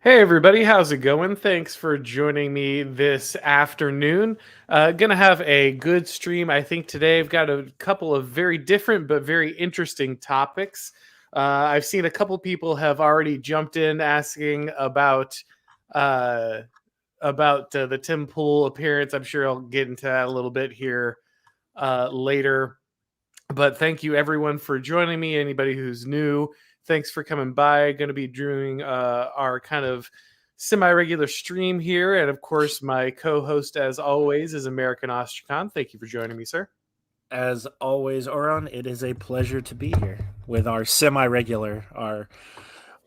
Hey everybody, how's it going? Thanks for joining me this afternoon. Gonna have a good stream. I think today I've got a couple of very different but very interesting topics. I've seen a couple people have already jumped in asking uh, about the Tim Pool appearance. I'm sure I'll get into that a little bit here later. But thank you everyone for joining me. Anybody who's new, thanks for coming by. Going to be doing our kind of semi-regular stream here, and of course, my co-host, as always, is American Ostrakon. Thank you for joining me, sir. As always, Auron, it is a pleasure to be here with our semi-regular,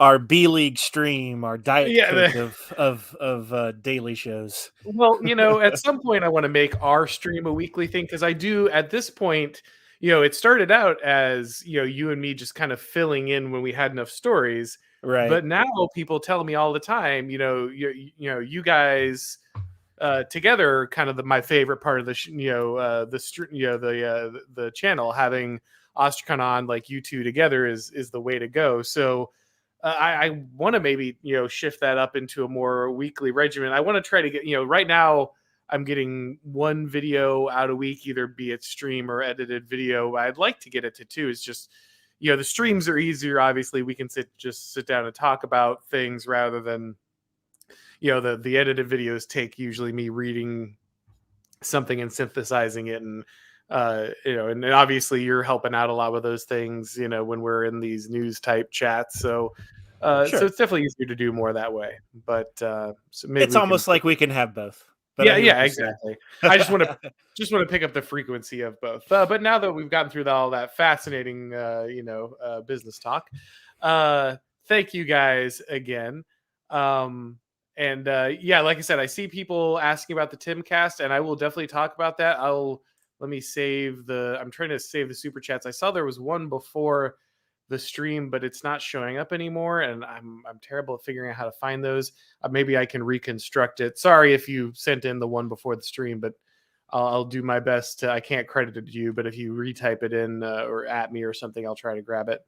our B League stream, our Diet Yeah. Coke of daily shows. Well, at some point, I want to make our stream a weekly thing because I do. At this point, it started out as you and me just kind of filling in when we had enough stories, Right. but now people tell me all the time, you guys together are kind of my favorite part of the channel. Having Ostrakon on, like you two together is the way to go. So I want to maybe shift that up into a more weekly regimen. I want to try to get right now I'm getting one video out a week, either be it stream or edited video. I'd like to get it to two. It's just the streams are easier. Obviously, we can sit down and talk about things rather than the edited videos take usually me reading something and synthesizing it, and and obviously you're helping out a lot with those things when we're in these news type chats. So Sure. it's definitely easier to do more that way, but so maybe It's we can almost like we can have both. But I yeah, hear what yeah, you're saying. exactly. I just want to pick up the frequency of both, but now that we've gotten through all that fascinating business talk, uh thank you guys again. Um and yeah, like I said, I see people asking about the Timcast, and I will definitely talk about that. Let me save I'm trying to save the super chats. I saw there was one before the stream, but it's not showing up anymore, and I'm terrible at figuring out how to find those. Maybe I can reconstruct it. Sorry if you sent in the one before the stream, but I'll do my best. I can't credit it to you, but if you retype it in or at me or something, I'll try to grab it.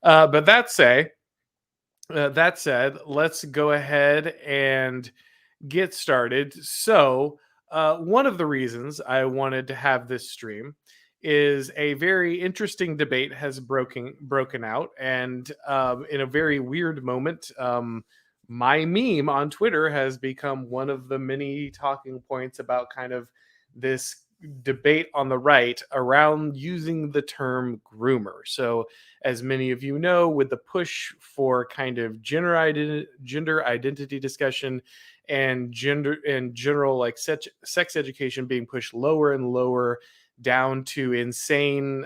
But that said, let's go ahead and get started. So, one of the reasons I wanted to have this stream is a very interesting debate has broken out, and in a very weird moment, my meme on Twitter has become one of the many talking points about kind of this debate on the right around using the term groomer. So, as many of you know, with the push for kind of gender identity discussion and gender and general like sex education being pushed lower and lower down to insane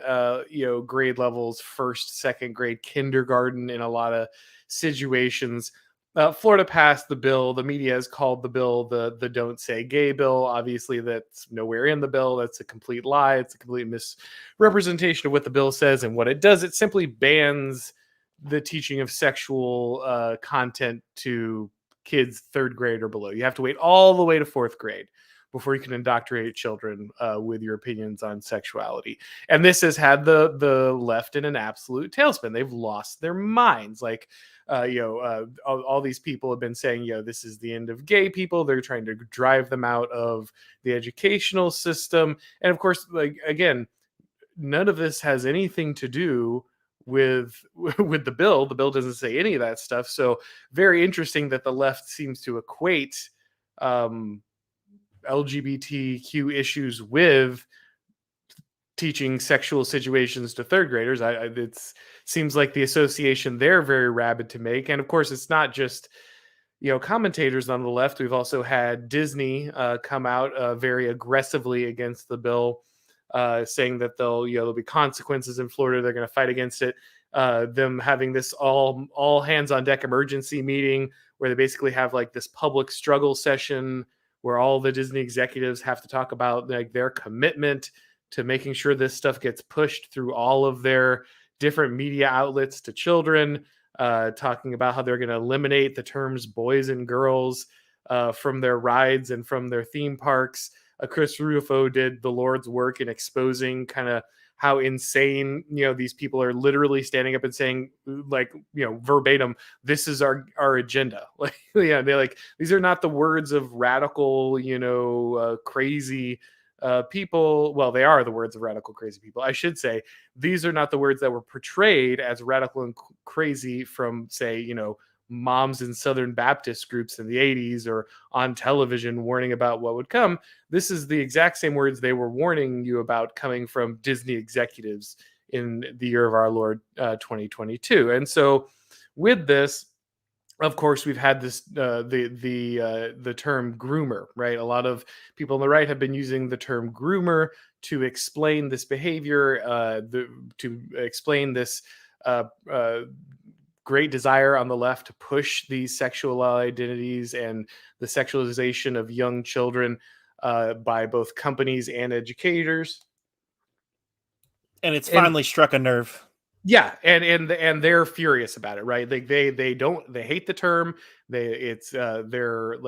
grade levels, first, second grade, kindergarten in a lot of situations. Florida passed the bill. The media has called the bill the "Don't Say Gay" bill. Obviously, that's nowhere in the bill. That's a complete lie. It's a complete misrepresentation of what the bill says. And what it does, it simply bans the teaching of sexual content to kids third grade or below. You have to wait all the way to fourth grade before you can indoctrinate children with your opinions on sexuality. And this has had the left in an absolute tailspin. They've lost their minds. Like all these people have been saying, this is the end of gay people. They're trying to drive them out of the educational system. And of course, like, again, none of this has anything to do with with the bill. The bill doesn't say any of that stuff. So very interesting that the left seems to equate um, LGBTQ issues with teaching sexual situations to third graders. It seems like the association they're very rabid to make. And of course, it's not just commentators on the left. We've also had Disney come out very aggressively against the bill, saying that there'll be consequences in Florida. They're going to fight against it. Them having this all hands on deck emergency meeting where they basically have like this public struggle session where all the Disney executives have to talk about like their commitment to making sure this stuff gets pushed through all of their different media outlets to children, talking about how they're going to eliminate the terms boys and girls from their rides and from their theme parks. Chris Rufo did the Lord's work in exposing kind of how insane, these people are literally standing up and saying, like, verbatim, this is our agenda. Like, yeah, they're like, these are not the words of radical, crazy people. Well, they are the words of radical crazy people, I should say. These are not the words that were portrayed as radical and crazy from, say, moms in Southern Baptist groups in the 80s or on television warning about what would come. This is the exact same words they were warning you about coming from Disney executives in the year of our Lord 2022. And so with this, of course, we've had this the term groomer, right? A lot of people on the right have been using the term groomer to explain this behavior, to explain this uh, uh, great desire on the left to push these sexual identities and the sexualization of young children by both companies and educators. And it's And finally struck a nerve. yeah, and they're furious about it, right? They hate the term. They're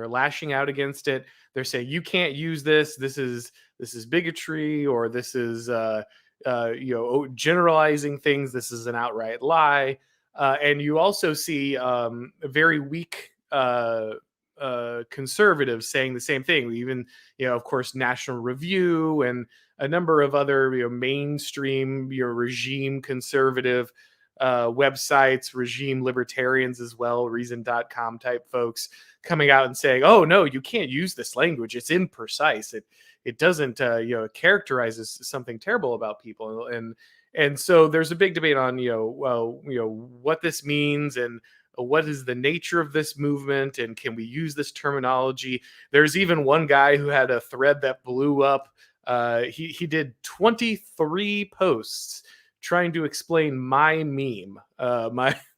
lashing out against it. They're saying you can't use this. This is bigotry, or this is generalizing things. This is an outright lie. And you also see very weak conservatives saying the same thing. Even, of course, National Review and a number of other mainstream regime conservative websites, regime libertarians as well, reason.com type folks coming out and saying, oh no, you can't use this language, it's imprecise, it doesn't characterizes something terrible about people. And so there's a big debate on what this means, and what is the nature of this movement, and can we use this terminology. There's even one guy who had a thread that blew up. He did 23 posts trying to explain my meme,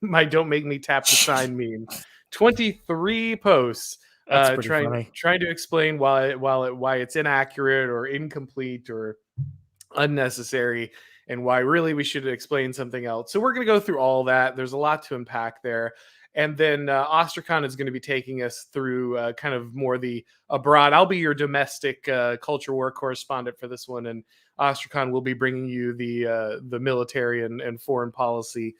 my "Don't Make Me Tap the Sign" meme. 23 posts That's pretty trying funny. to explain why it's inaccurate or incomplete or unnecessary, and why really we should explain something else. So we're going to go through all that. There's a lot to unpack there. And then Ostrakon is going to be taking us through kind of more the abroad. I'll be your domestic culture war correspondent for this one, and Ostrakon will be bringing you the military and foreign policy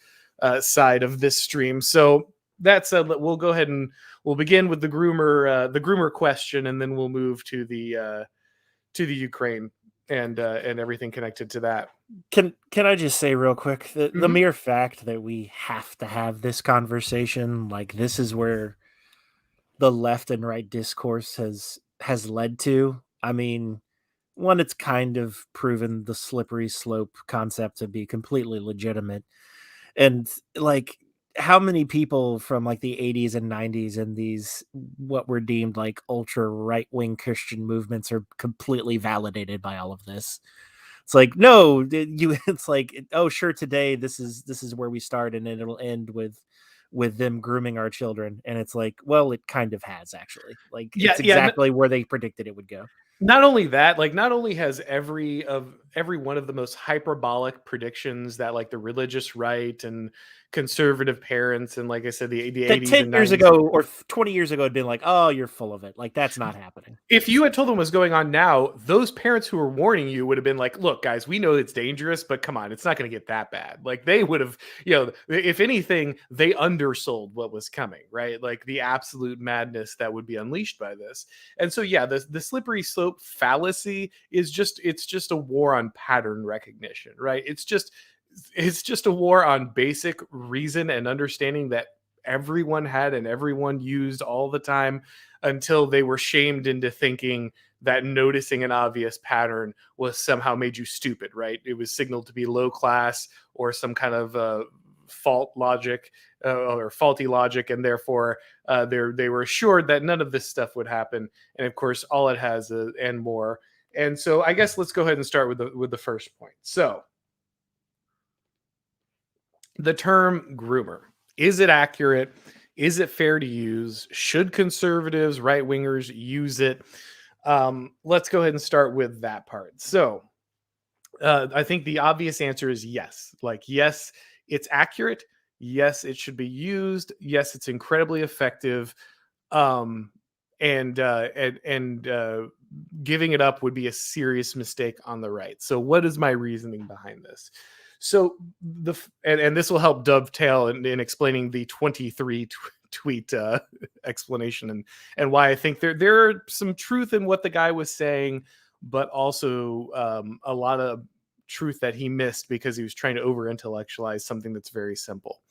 side of this stream. So that said, we'll go ahead and we'll begin with the groomer question, and then we'll move to the Ukraine and everything connected to that. Can I just say real quick that the Mhm. mere fact that we have to have this conversation, like, this is where the left and right discourse has led to. I mean, one, it's kind of proven the slippery slope concept to be completely legitimate. And like, how many people from like the 80s and 90s and these what were deemed like ultra right-wing Christian movements are completely validated by all of this? It's like, no, it's like, oh sure, today this is where we start, and then it'll end with them grooming our children. And it's like, well, it kind of has, actually. Like, Yeah, it's yeah. exactly where they predicted it would go. Not only that, like, not only has every one of the most hyperbolic predictions that, like, the religious right and conservative parents and, like I said, the That 80s 10 and years 90s. ago or 20 years ago had been like, oh, you're full of it. Like, that's not happening. If you had told them what's going on now, those parents who were warning you would have been like, look, guys, we know it's dangerous, but come on, it's not going to get that bad. Like, they would have, if anything, they undersold what was coming, right? Like, the absolute madness that would be unleashed by this. And so, yeah, the slippery slope fallacy is it's just a war on pattern recognition, right? It's just a war on basic reason and understanding that everyone had and everyone used all the time, until they were shamed into thinking that noticing an obvious pattern was somehow made you stupid, right? It was signaled to be low class or some kind of fault logic or faulty logic, and therefore they were assured that none of this stuff would happen. And of course, all it has and more. And so I guess let's go ahead and start with the first point. So the term groomer, is it accurate? Is it fair to use? Should conservatives, right wingers use it? Let's go ahead and start with that part. So I think the obvious answer is yes. Like, yes, it's accurate. Yes, it should be used. Yes, it's incredibly effective. Um, and giving it up would be a serious mistake on the right. So what is my reasoning behind this? So and this will help dovetail in explaining the 23 tweet explanation and why I think there are some truth in what the guy was saying, but also a lot of truth that he missed because he was trying to over intellectualize something that's very simple.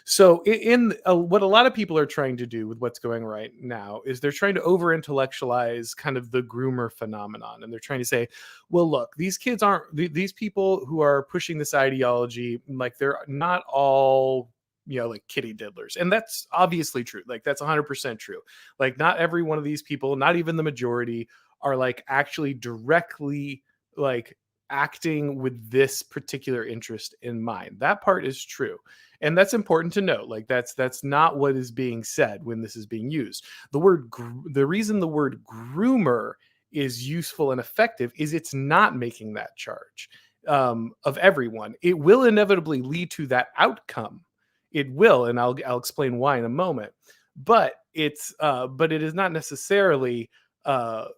So in what a lot of people are trying to do with what's going right now is they're trying to over intellectualize kind of the groomer phenomenon, and they're trying to say, well, look, these kids aren't these people who are pushing this ideology, like they're not all like kitty diddlers. And that's obviously true. Like that's 100% true. Like not every one of these people, not even the majority, are like actually directly like acting with this particular interest in mind. That part is true. And that's important to note. Like that's not what is being said when this is being used. The reason the word groomer is useful and effective is it's not making that charge of everyone. It will inevitably lead to that outcome. It will, and I'll explain why in a moment. But it is not necessarily the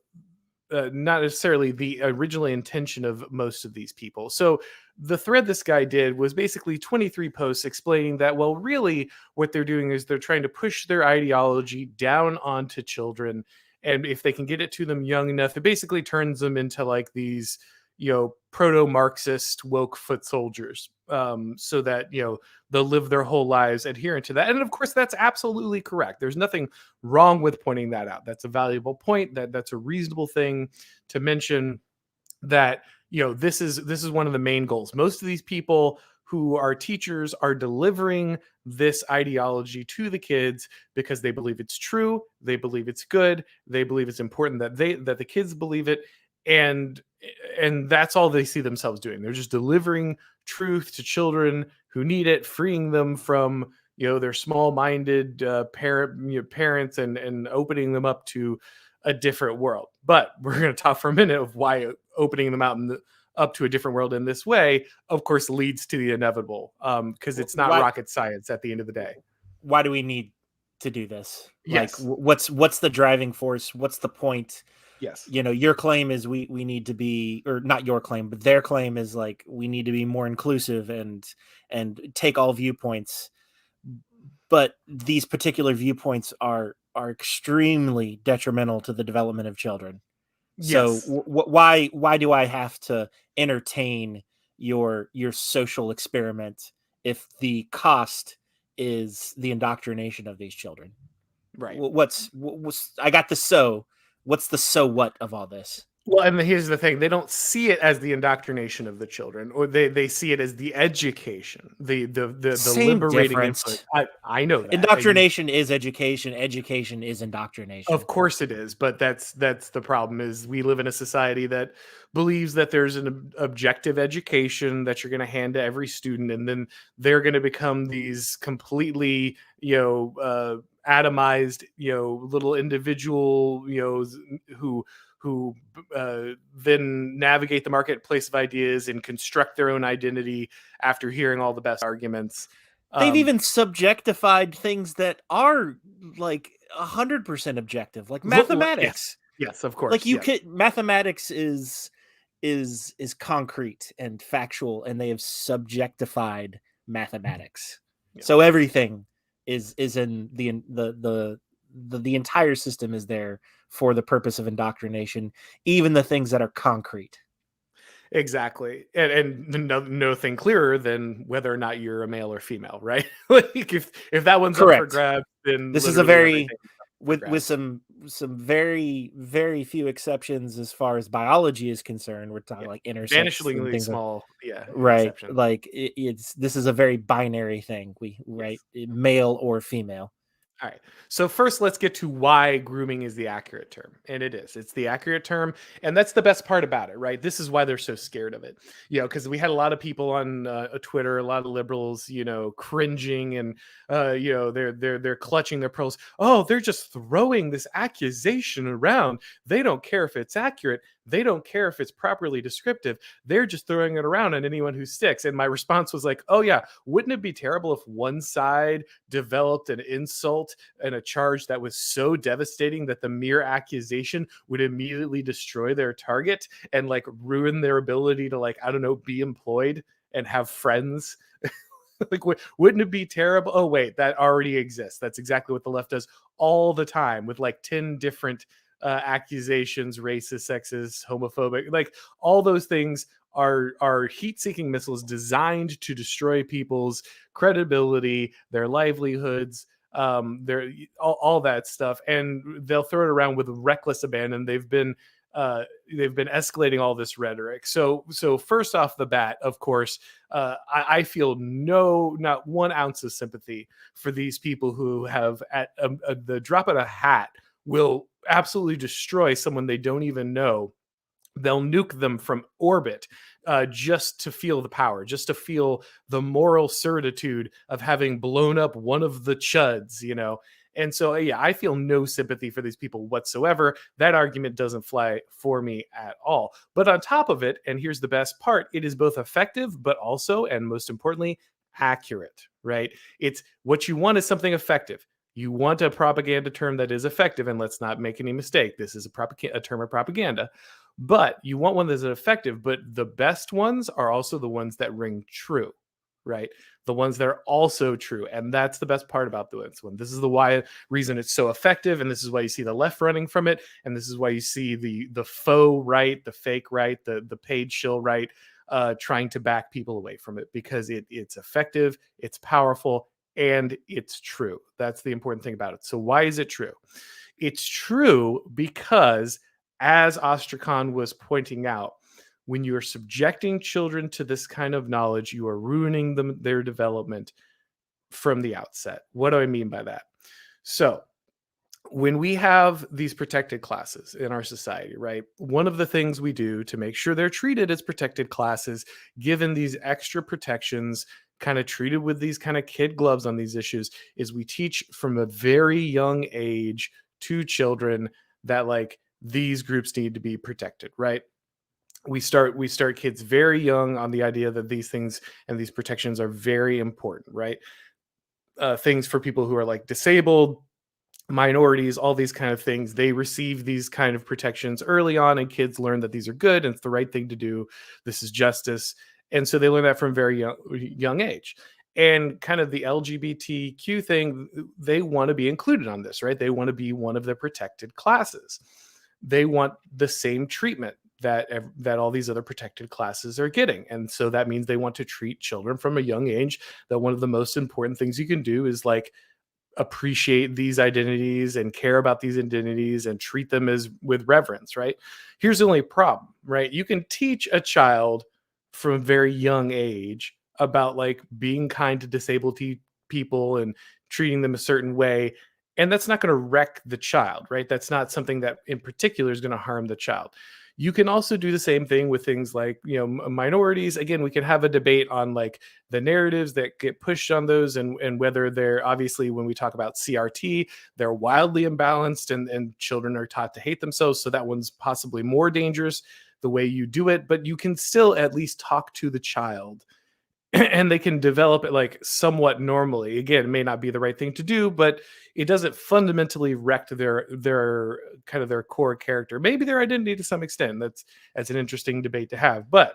original intention of most of these people. So the thread this guy did was basically 23 posts explaining that, well, really what they're doing is they're trying to push their ideology down onto children. And if they can get it to them young enough, it basically turns them into like these, proto-Marxist woke foot soldiers, so that, they'll live their whole lives adherent to that. And of course, that's absolutely correct. There's nothing wrong with pointing that out. That's a valuable point. That's a reasonable thing to mention, that, this is one of the main goals. Most of these people who are teachers are delivering this ideology to the kids because they believe it's true, they believe it's good, they believe it's important that the kids believe it, and that's all they see themselves doing. They're just delivering truth to children who need it, freeing them from their small-minded parents and opening them up to a different world. But we're going to talk for a minute of why opening them up to a different world in this way, of course, leads to the inevitable, because it's not rocket science at the end of the day. Why do we need to do this? Yes. Like, what's the driving force? What's the point? Yes. Your claim is we need to be, or not your claim, but their claim is like we need to be more inclusive and take all viewpoints. But these particular viewpoints are extremely detrimental to the development of children. Yes. So why do I have to entertain your social experiment if the cost is the indoctrination of these children? Right. What's I got the what's the so what of all this? Well, and here's the thing. They don't see it as the indoctrination of the children, or they see it as the education, the liberating input. I know that. Indoctrination is education. Education is indoctrination. Of course it is, but that's the problem. Is we live in a society that believes that there's an objective education that you're going to hand to every student, and then they're going to become these completely, atomized, little individual, who then navigate the marketplace of ideas and construct their own identity after hearing all the best arguments. They've even subjectified things that are like 100% objective, like mathematics. Yes, of course. Like mathematics is concrete and factual, and they have subjectified mathematics. Yeah. So everything is in the entire system is there for the purpose of indoctrination, even the things that are concrete. Exactly. And nothing clearer than whether or not you're a male or female, right? Like if that one's correct up for grabs, then this is a very with some very, very few exceptions as far as biology is concerned. We're talking like intersex, vanishingly small, right? Exception. Like this is a very binary thing. Male or female. All right. So first, let's get to why grooming is the accurate term. And it is. It's the accurate term. And that's the best part about it, right? This is why they're so scared of it. Because we had a lot of people on Twitter, a lot of liberals, cringing and, they're clutching their pearls. Oh, they're just throwing this accusation around. They don't care if it's accurate. They don't care if it's properly descriptive. They're just throwing it around on anyone who sticks. And my response was like, oh yeah, wouldn't it be terrible if one side developed an insult and a charge that was so devastating that the mere accusation would immediately destroy their target and like ruin their ability to, like, I don't know, be employed and have friends? Like, wouldn't it be terrible? Oh wait, that already exists. That's exactly what the left does all the time with like 10 different accusations: racist, sexist, homophobic. Like, all those things are heat-seeking missiles designed to destroy people's credibility, their livelihoods, their all that stuff, and they'll throw it around with reckless abandon. They've been escalating all this rhetoric. So first off the bat, of course, I feel not 1 ounce of sympathy for these people who have, at the drop of a hat, will absolutely destroy someone they don't even know. They'll nuke them from orbit, just to feel the power, just to feel the moral certitude of having blown up one of the chuds. And so, yeah, I feel no sympathy for these people whatsoever. That argument doesn't fly for me at all. But on top of it, and here's the best part, it is both effective, but also, and most importantly, accurate, right? It's what you want is something effective. You want a propaganda term that is effective, and let's not make any mistake. This is a term of propaganda, but you want one that's effective. But the best ones are also the ones that ring true, right? The ones that are also true, and that's the best part about this one. This is the reason it's so effective, and this is why you see the left running from it, and this is why you see the faux right, the fake right, the paid shill right, trying to back people away from it, because it's effective, it's powerful, and it's true. That's the important thing about it. So why is it true? It's true because, as Ostrakon was pointing out, when you are subjecting children to this kind of knowledge, you are ruining their development from the outset. What do I mean by that? So when we have these protected classes in our society, right, one of the things we do to make sure they're treated as protected classes, given these extra protections, kind of treated with these kind of kid gloves on these issues, is we teach from a very young age to children that, like, these groups need to be protected, right? We start kids very young on the idea that these things and these protections are very important, right? Things for people who are like disabled, minorities, all these kind of things, they receive these kind of protections early on, and kids learn that these are good and it's the right thing to do. This is justice. And so they learn that from very young age. And kind of the LGBTQ thing, they want to be included on this, right? They want to be one of the protected classes. They want the same treatment that all these other protected classes are getting. And so that means they want to treat children from a young age, that one of the most important things you can do is, like, appreciate these identities and care about these identities and treat them as with reverence, right? Here's the only problem, right? You can teach a child from a very young age about, like, being kind to disabled people and treating them a certain way, and that's not going to wreck the child, right? That's not something that in particular is going to harm the child. You can also do the same thing with things like, minorities. Again, we can have a debate on, like, the narratives that get pushed on those, and whether they're, obviously, when we talk about CRT, they're wildly imbalanced, and children are taught to hate themselves. So that one's possibly more dangerous the way you do it, but you can still at least talk to the child and they can develop it, like, somewhat normally. Again, it may not be the right thing to do, but it doesn't fundamentally wreck their kind of their core character, maybe their identity to some extent. That's an interesting debate to have. But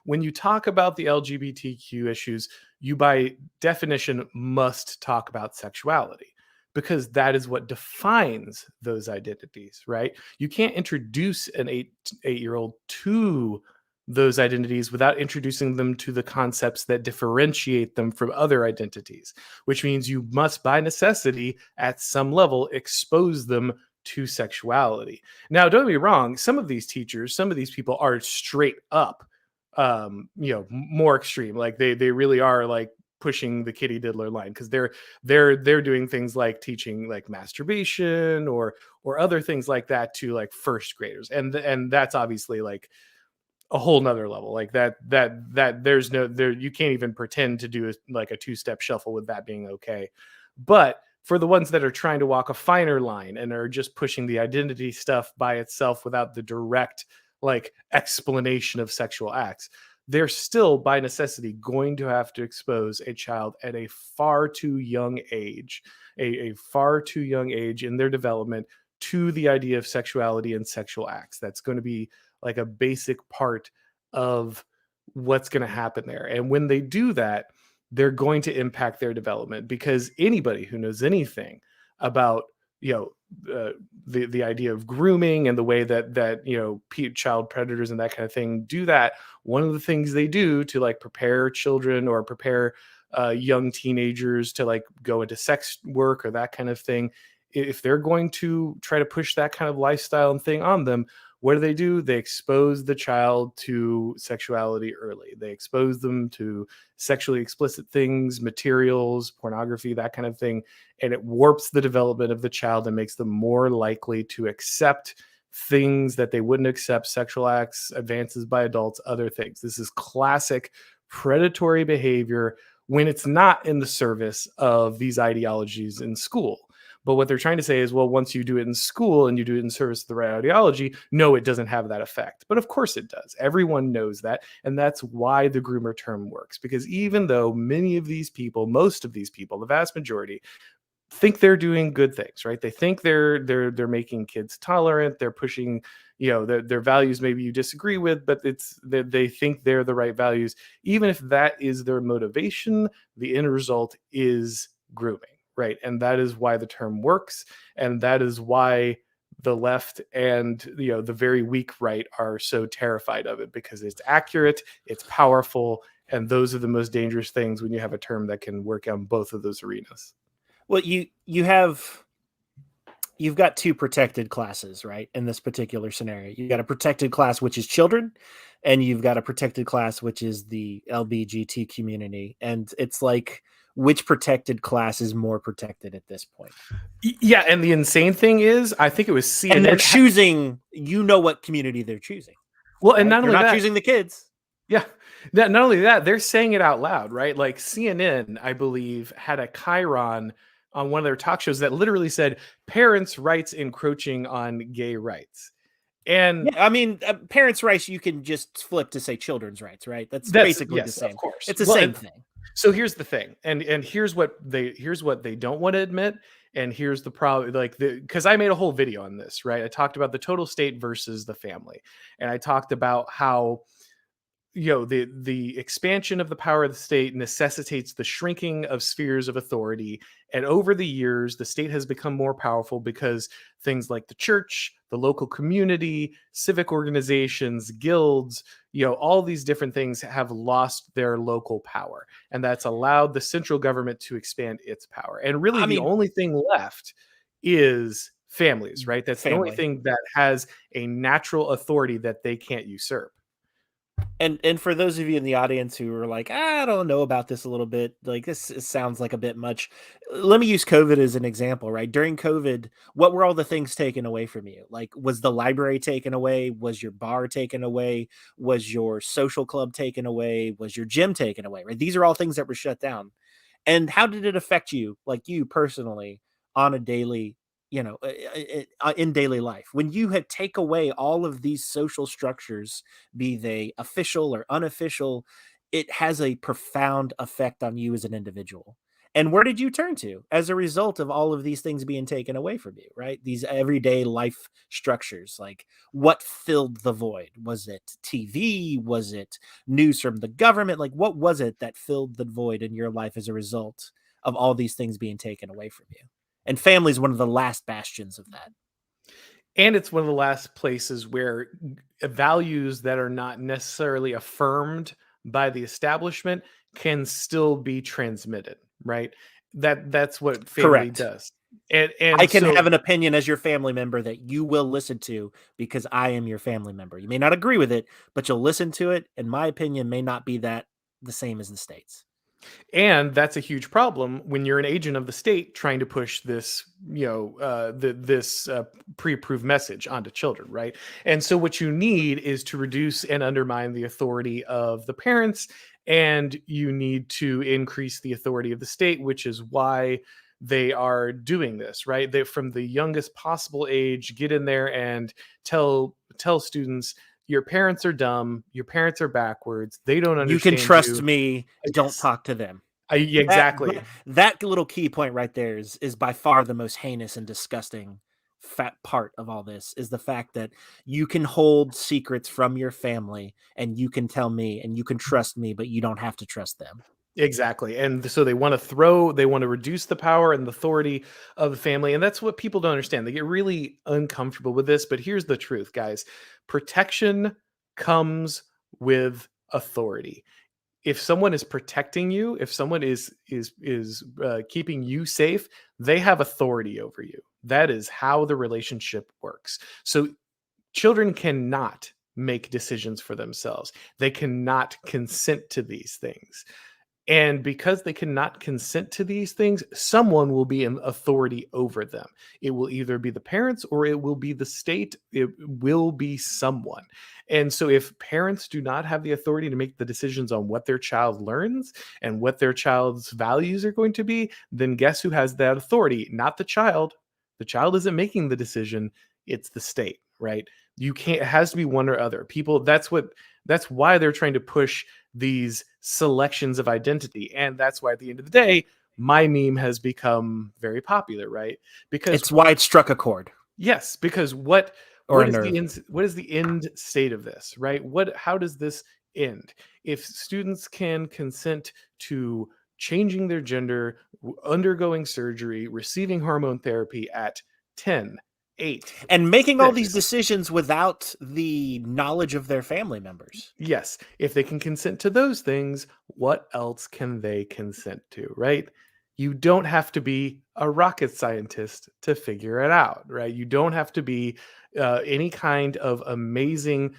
when you talk about the LGBTQ issues, you by definition must talk about sexuality, because that is what defines those identities, right? You can't introduce an 8-year-old to those identities without introducing them to the concepts that differentiate them from other identities, which means you must, by necessity, at some level, expose them to sexuality. Now, don't get me wrong, some of these teachers, some of these people are straight up, more extreme. Like, they really are, like, pushing the kitty diddler line, because they're doing things like teaching, like, masturbation or other things like that to, like, first graders, and that's obviously, like, a whole nother level. Like, that there's no there, you can't even pretend to do like a two-step shuffle with that being okay. But for the ones that are trying to walk a finer line and are just pushing the identity stuff by itself without the direct like explanation of sexual acts, they're still by necessity going to have to expose a child at a far too young age, a far too young age in their development, to the idea of sexuality and sexual acts. That's going to be like a basic part of what's going to happen there. And when they do that, they're going to impact their development, because anybody who knows anything about, you know, the idea of grooming and the way that child predators and that kind of thing do that, one of the things they do to like prepare children or prepare young teenagers to like go into sex work or that kind of thing, if they're going to try to push that kind of lifestyle and thing on them, what do? They expose the child to sexuality early. They expose them to sexually explicit things, materials, pornography, that kind of thing. And it warps the development of the child and makes them more likely to accept things that they wouldn't accept: sexual acts, advances by adults, other things. This is classic predatory behavior when it's not in the service of these ideologies in school. But what they're trying to say is, well, once you do it in school and you do it in service of the right ideology, no, it doesn't have that effect. But of course it does. Everyone knows that. And that's why the groomer term works. Because even though many of these people, most of these people, the vast majority, think they're doing good things, right? They think they're making kids tolerant. They're pushing, their values maybe you disagree with, but it's that they think they're the right values. Even if that is their motivation, the end result is grooming. Right. And that is why the term works. And that is why the left and, the very weak right are so terrified of it, because it's accurate, it's powerful. And those are the most dangerous things when you have a term that can work on both of those arenas. Well, you've got two protected classes, right? In this particular scenario, you've got a protected class, which is children, and you've got a protected class, which is the LBGT community. And it's like, which protected class is more protected at this point? Yeah. And the insane thing is, I think it was CNN. And they're choosing, what community they're choosing. Well, right? And not only they're not that, choosing the kids. Yeah. Not only that, they're saying it out loud, right? Like CNN, I believe, had a chyron on one of their talk shows that literally said parents' rights encroaching on gay rights. And yeah, I mean, parents' rights, you can just flip to say children's rights, right? That's basically the same. Of course. It's the same thing. So here's the thing, and here's what they don't want to admit, and here's the problem. Like, because I made a whole video on this, right? I talked about the total state versus the family, and I talked about how the expansion of the power of the state necessitates the shrinking of spheres of authority. And over the years, the state has become more powerful because things like the church, the local community, civic organizations, guilds, all these different things have lost their local power. And that's allowed the central government to expand its power. And really, the only thing left is families, right? That's the only thing that has a natural authority that they can't usurp. And for those of you in the audience who are like, I don't know about this a little bit, like this sounds like a bit much. Let me use COVID as an example, right? During COVID, what were all the things taken away from you? Like, was the library taken away? Was your bar taken away? Was your social club taken away? Was your gym taken away, right? These are all things that were shut down. And how did it affect you, like you personally, on a daily in daily life, when you had take away all of these social structures, be they official or unofficial? It has a profound effect on you as an individual. And where did you turn to as a result of all of these things being taken away from you, right? These everyday life structures, like what filled the void? Was it TV? Was it news from the government? Like, what was it that filled the void in your life as a result of all these things being taken away from you? And family is one of the last bastions of that. And it's one of the last places where values that are not necessarily affirmed by the establishment can still be transmitted, right? That's what family does. And I can have an opinion as your family member that you will listen to because I am your family member. You may not agree with it, but you'll listen to it. And my opinion may not be that the same as the state's. And that's a huge problem when you're an agent of the state trying to push this, this pre-approved message onto children, right? And so what you need is to reduce and undermine the authority of the parents, and you need to increase the authority of the state, which is why they are doing this, right? They, from the youngest possible age, get in there and tell students, your parents are dumb, your parents are backwards, they don't You can understand trust you. me. Don't Yes, talk to them. exactly. That little key point right there is by far the most heinous and disgusting fat part of all this, is the fact that you can hold secrets from your family and you can tell me and you can trust me, but you don't have to trust them. Exactly. And so they want to reduce the power and the authority of the family. And that's what people don't understand. They get really uncomfortable with this. But here's the truth, guys: protection comes with authority. If someone is protecting you, if someone is keeping you safe, they have authority over you. That is how the relationship works. So children cannot make decisions for themselves. They cannot consent to these things. And because they cannot consent to these things, someone will be an authority over them. It will either be the parents or it will be the state. It will be someone. And so, if parents do not have the authority to make the decisions on what their child learns and what their child's values are going to be, then guess who has that authority? Not the child. The child isn't making the decision, it's the state, right? You can't, it has to be one or other. People, that's why they're trying to push these selections of identity. And that's why at the end of the day, my meme has become very popular, right? Because It's why it struck a chord yes, because what or what a is the nerve. end, what is the end state of this, right? What, how does this end? If students can consent to changing their gender, undergoing surgery, receiving hormone therapy at 10, 8, And making all these 6. decisions without the knowledge of their family members. Yes, if they can consent to those things, what else can they consent to, right? You don't have to be a rocket scientist to figure it out, right? You don't have to be any kind of amazing,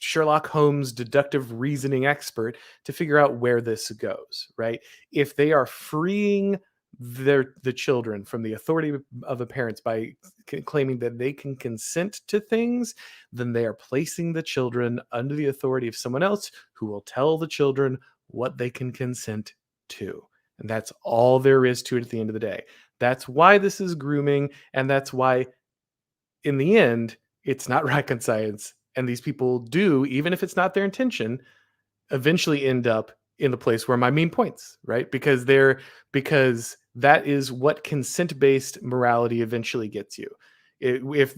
Sherlock Holmes deductive reasoning expert to figure out where this goes, right? If they are freeing the children from the authority of the parents by claiming that they can consent to things, then they are placing the children under the authority of someone else who will tell the children what they can consent to. And that's all there is to it at the end of the day. That's why this is grooming. And that's why, in the end, it's not rocket science. And these people do, even if it's not their intention, eventually end up in the place where my meme points, right? Because that is what consent-based morality eventually gets you. If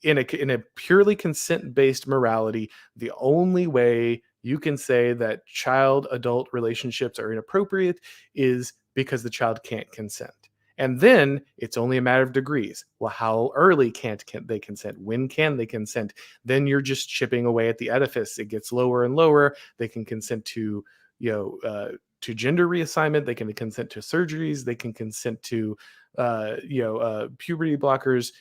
in a purely consent-based morality, the only way you can say that child-adult relationships are inappropriate is because the child can't consent. And then it's only a matter of degrees. Well, how early can they consent? When can they consent? Then you're just chipping away at the edifice. It gets lower and lower. They can consent to, to gender reassignment. They can consent to surgeries. They can consent to, puberty blockers.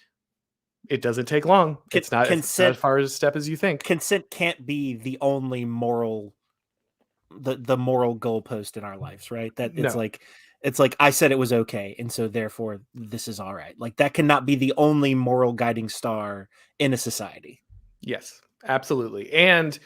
It doesn't take long. It's not as far as a step as you think. Consent can't be the only moral the moral goalpost in our lives, right? That No. it's like I said it was okay, and so therefore this is all right. Like that cannot be the only moral guiding star in a society. Yes, absolutely. And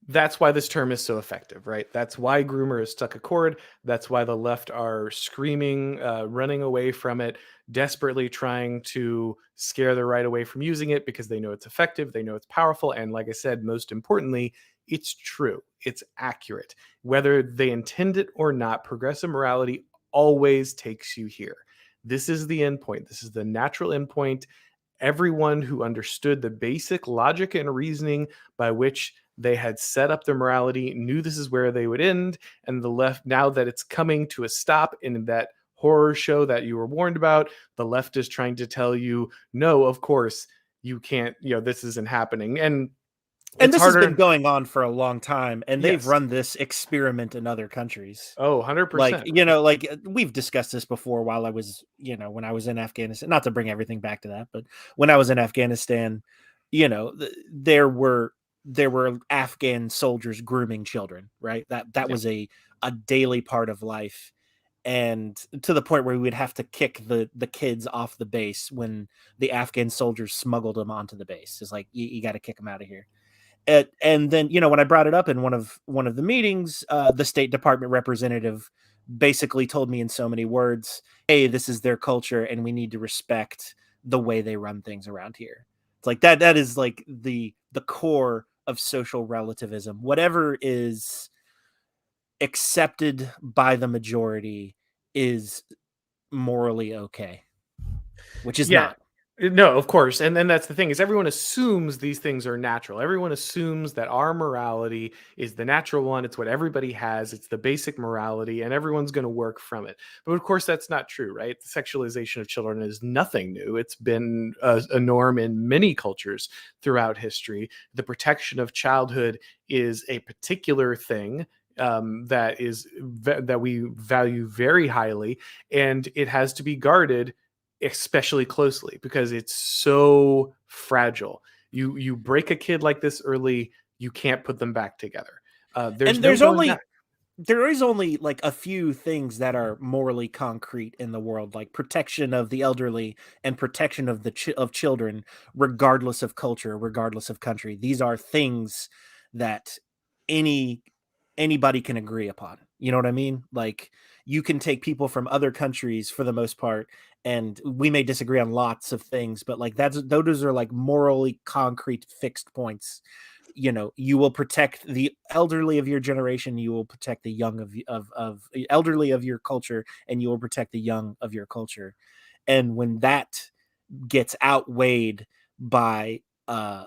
that's why this term is so effective, right? That's why groomer has stuck a chord. That's why the left are screaming, running away from it, desperately trying to scare the right away from using it because they know it's effective, they know it's powerful. And like I said, most importantly, it's true, it's accurate. Whether they intend it or not, progressive morality always takes you here. This is the end point, this is the natural end point. Everyone who understood the basic logic and reasoning by which they had set up their morality knew this is where they would end. And the left, now that it's coming to a stop in that horror show that you were warned about, the left is trying to tell you, no, of course you can't, this isn't happening. And And it's this has been harder. going on for a long time, and they've Yes. run this experiment in other countries. Oh, Like, 100%. we've discussed this before while I was, when I was in Afghanistan, not to bring everything back to that, but when I was in Afghanistan, there were Afghan soldiers grooming children, right? That Yeah. was a daily part of life. And to the point where we would have to kick the kids off the base when the Afghan soldiers smuggled them onto the base. It's like, you got to kick them out of here. And then when I brought it up in one of the meetings, the State Department representative basically told me in so many words, hey, this is their culture and we need to respect the way they run things around here. It's like that is like the core of social relativism. Whatever is accepted by the majority is morally okay, which is Yeah. not. No, of course. And then that's the thing is everyone assumes these things are natural. Everyone assumes that our morality is the natural one. It's what everybody has. It's the basic morality and everyone's going to work from it. But of course that's not true, right? The sexualization of children is nothing new. It's been a norm in many cultures throughout history. The protection of childhood is a particular thing that we value very highly, and it has to be guarded especially closely because it's so fragile. You break a kid like this early, you can't put them back together. There's And no going back. there is only like a few things that are morally concrete in the world, like protection of the elderly and protection of of children, regardless of culture, regardless of country. These are things that any anybody can agree upon. You know what I mean? Like, you can take people from other countries for the most part, and we may disagree on lots of things, but like those are like morally concrete fixed points. You know, you will protect the elderly of your generation, you will protect the young of elderly of your culture, and you will protect the young of your culture. And when that gets outweighed by uh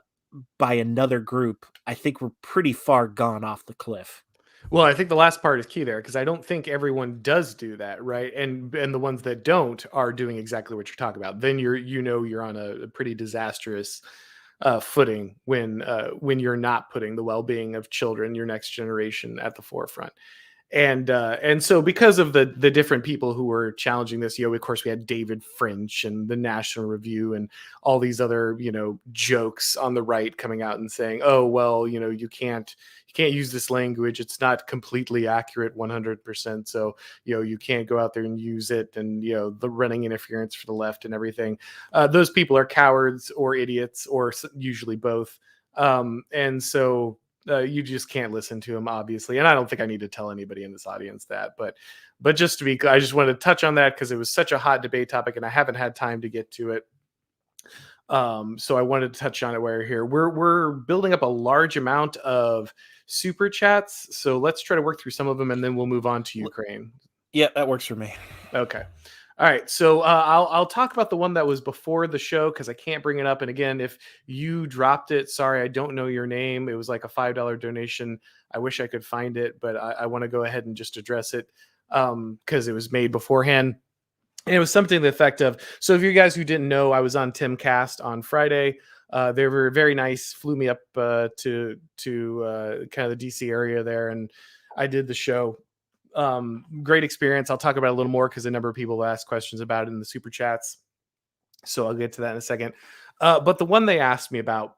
by another group, I think we're pretty far gone off the cliff. Well, I think the last part is key there because I don't think everyone does do that, right? And the ones that don't are doing exactly what you're talking about. Then you're on a pretty disastrous footing when you're not putting the well-being of children, your next generation, at the forefront. And so because of the different people who were challenging this, of course we had David French and the National Review and all these other jokes on the right coming out and saying, oh well, you can't use this language, it's not completely accurate 100%, so you can't go out there and use it, and the running interference for the left and everything. Those people are cowards or idiots or usually both. And so you just can't listen to him, obviously. And I don't think I need to tell anybody in this audience that, but just to be, I just wanted to touch on that because it was such a hot debate topic, and I haven't had time to get to it. So I wanted to touch on it while we're here. We're building up a large amount of super chats, so let's try to work through some of them, and then we'll move on to Ukraine. Yeah, that works for me. Okay. All right. So I'll talk about the one that was before the show because I can't bring it up. And again, if you dropped it, sorry, I don't know your name. It was like a $5 donation. I wish I could find it, but I want to go ahead and just address it because it was made beforehand. And it was something to the effect of, so if you guys who didn't know, I was on Tim Cast on Friday. They were very nice, flew me up to kind of the DC area there, and I did the show. Great experience. I'll talk about it a little more because a number of people asked questions about it in the super chats. So I'll get to that in a second. But the one they asked me about,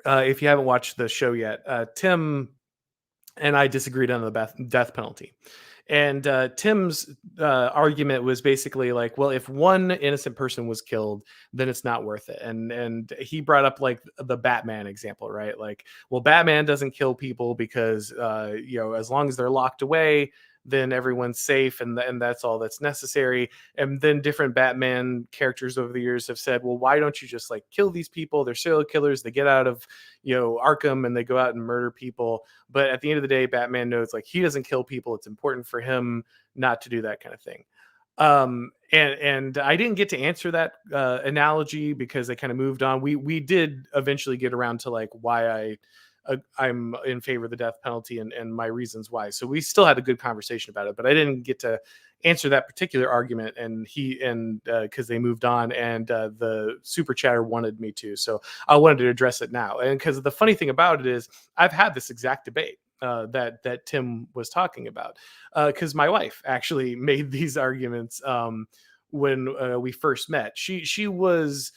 if you haven't watched the show yet, Tim and I disagreed on the death penalty. And Tim's argument was basically like, well, if one innocent person was killed, then it's not worth it. And he brought up like the Batman example, right? Like, well, Batman doesn't kill people because as long as they're locked away, then everyone's safe, and that's all that's necessary. And then different Batman characters over the years have said, well, why don't you just like kill these people? They're serial killers. They get out of Arkham and they go out and murder people. But at the end of the day, Batman knows like he doesn't kill people. It's important for him not to do that kind of thing. And I didn't get to answer that analogy because they kind of moved on. We did eventually get around to like why I'm in favor of the death penalty and my reasons why. So we still had a good conversation about it, but I didn't get to answer that particular argument. And because they moved on, and the super chatter wanted me to, so I wanted to address it now. And because the funny thing about it is, I've had this exact debate that Tim was talking about, because my wife actually made these arguments when we first met. She was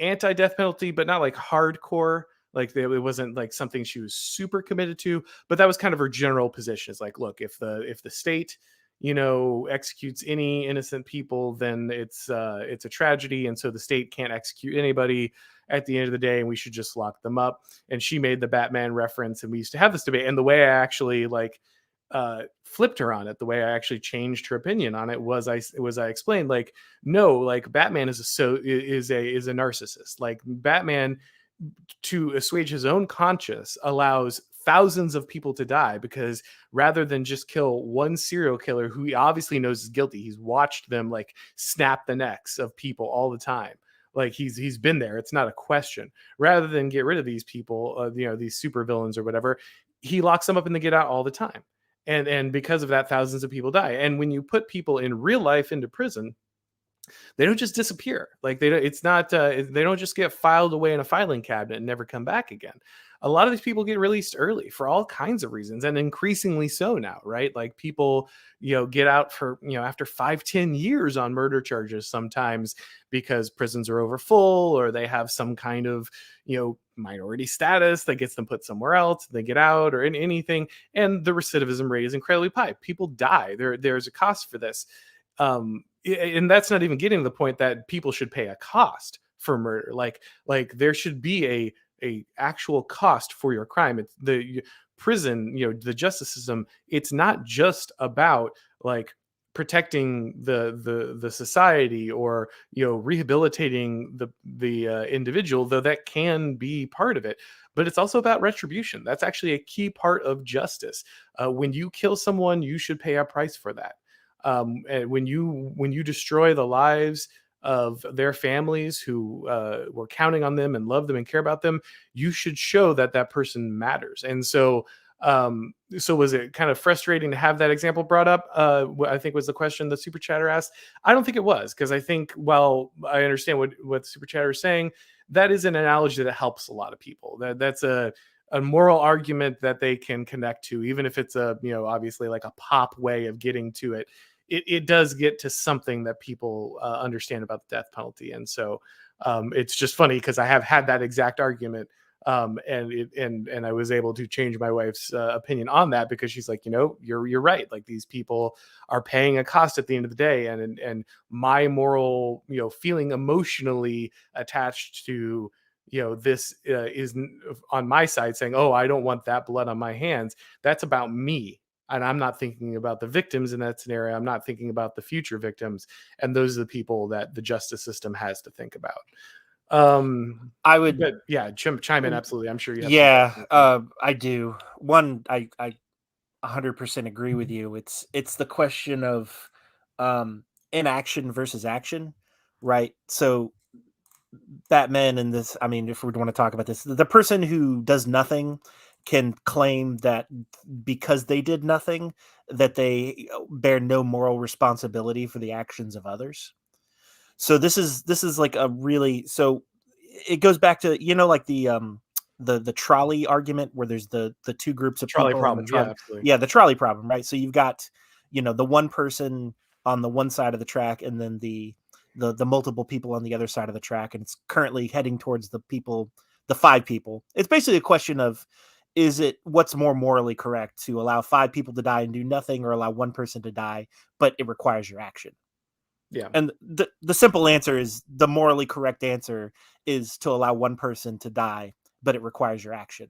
anti-death penalty, but not like hardcore. Like it wasn't like something she was super committed to, but that was kind of her general position. It's like, look, if the state, executes any innocent people, then it's a tragedy, and so the state can't execute anybody at the end of the day, and we should just lock them up. And she made the Batman reference, and we used to have this debate. And the way I actually like flipped her on it. The way I actually changed her opinion on it was I explained, like, no, like Batman is a narcissist. Like Batman, to assuage his own conscience, allows thousands of people to die, because rather than just kill one serial killer who he obviously knows is guilty, he's watched them like snap the necks of people all the time. Like he's been there. It's not a question. Rather than get rid of these people, these super villains or whatever, he locks them up and they get out all the time. And because of that, thousands of people die. And when you put people in real life into prison, they don't just disappear. Like they don't, it's not they don't just get filed away in a filing cabinet and never come back again. A lot of these people get released early for all kinds of reasons, and increasingly so now, right? Like people, get out for, after 5-10 years on murder charges sometimes, because prisons are over full, or they have some kind of, minority status that gets them put somewhere else. They get out, or in anything, and the recidivism rate is incredibly high. People die. There's a cost for this. And that's not even getting to the point that people should pay a cost for murder. Like there should be a actual cost for your crime. It's the prison, the justice system. It's not just about like protecting the society, or rehabilitating the individual, though that can be part of it. But it's also about retribution. That's actually a key part of justice. When you kill someone, you should pay a price for that. And when you destroy the lives of their families who were counting on them and love them and care about them, you should show that that person matters. And so was it kind of frustrating to have that example brought up? I think was the question the super chatter asked. I don't think it was, because I think, while I understand what the super chatter is saying, that is an analogy that helps a lot of people. That's a moral argument that they can connect to, even if it's obviously like a pop way of getting to it. It does get to something that people understand about the death penalty. And so it's just funny, because I have had that exact argument, and I was able to change my wife's opinion on that, because she's like, you're right. Like these people are paying a cost at the end of the day, and my moral, feeling emotionally attached to this is on my side, saying, oh, I don't want that blood on my hands. That's about me. And I'm not thinking about the victims in that scenario. I'm not thinking about the future victims. And those are the people that the justice system has to think about. I would, But yeah, chime in. Absolutely. I'm sure you have some yeah, thoughts. I do. One, I 100% agree with you. It's the question of inaction versus action, right? So Batman in this, I mean, if we want to talk about this, the person who does nothing can claim that because they did nothing, that they bear no moral responsibility for the actions of others. So this is like a really, so it goes back to, like the trolley argument, where there's the two groups of Trolley people on the problem. Yeah, trolley. absolutely. Yeah, the trolley problem, right? So you've got, the one person on the one side of the track, and then the multiple people on the other side of the track, and it's currently heading towards the 5 people. It's basically a question of, is it what's more morally correct, to allow 5 people to die and do nothing, or allow one person to die, but it requires your action? Yeah. And the simple answer is, the morally correct answer is to allow one person to die, but it requires your action.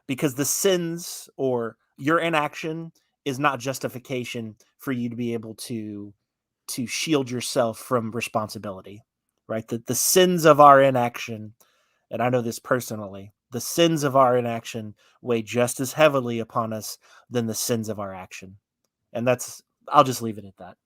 Because the sins, or your inaction, is not justification for you to be able to shield yourself from responsibility, right? The sins of our inaction, and I know this personally, the sins of our inaction weigh just as heavily upon us than the sins of our action. And I'll just leave it at that.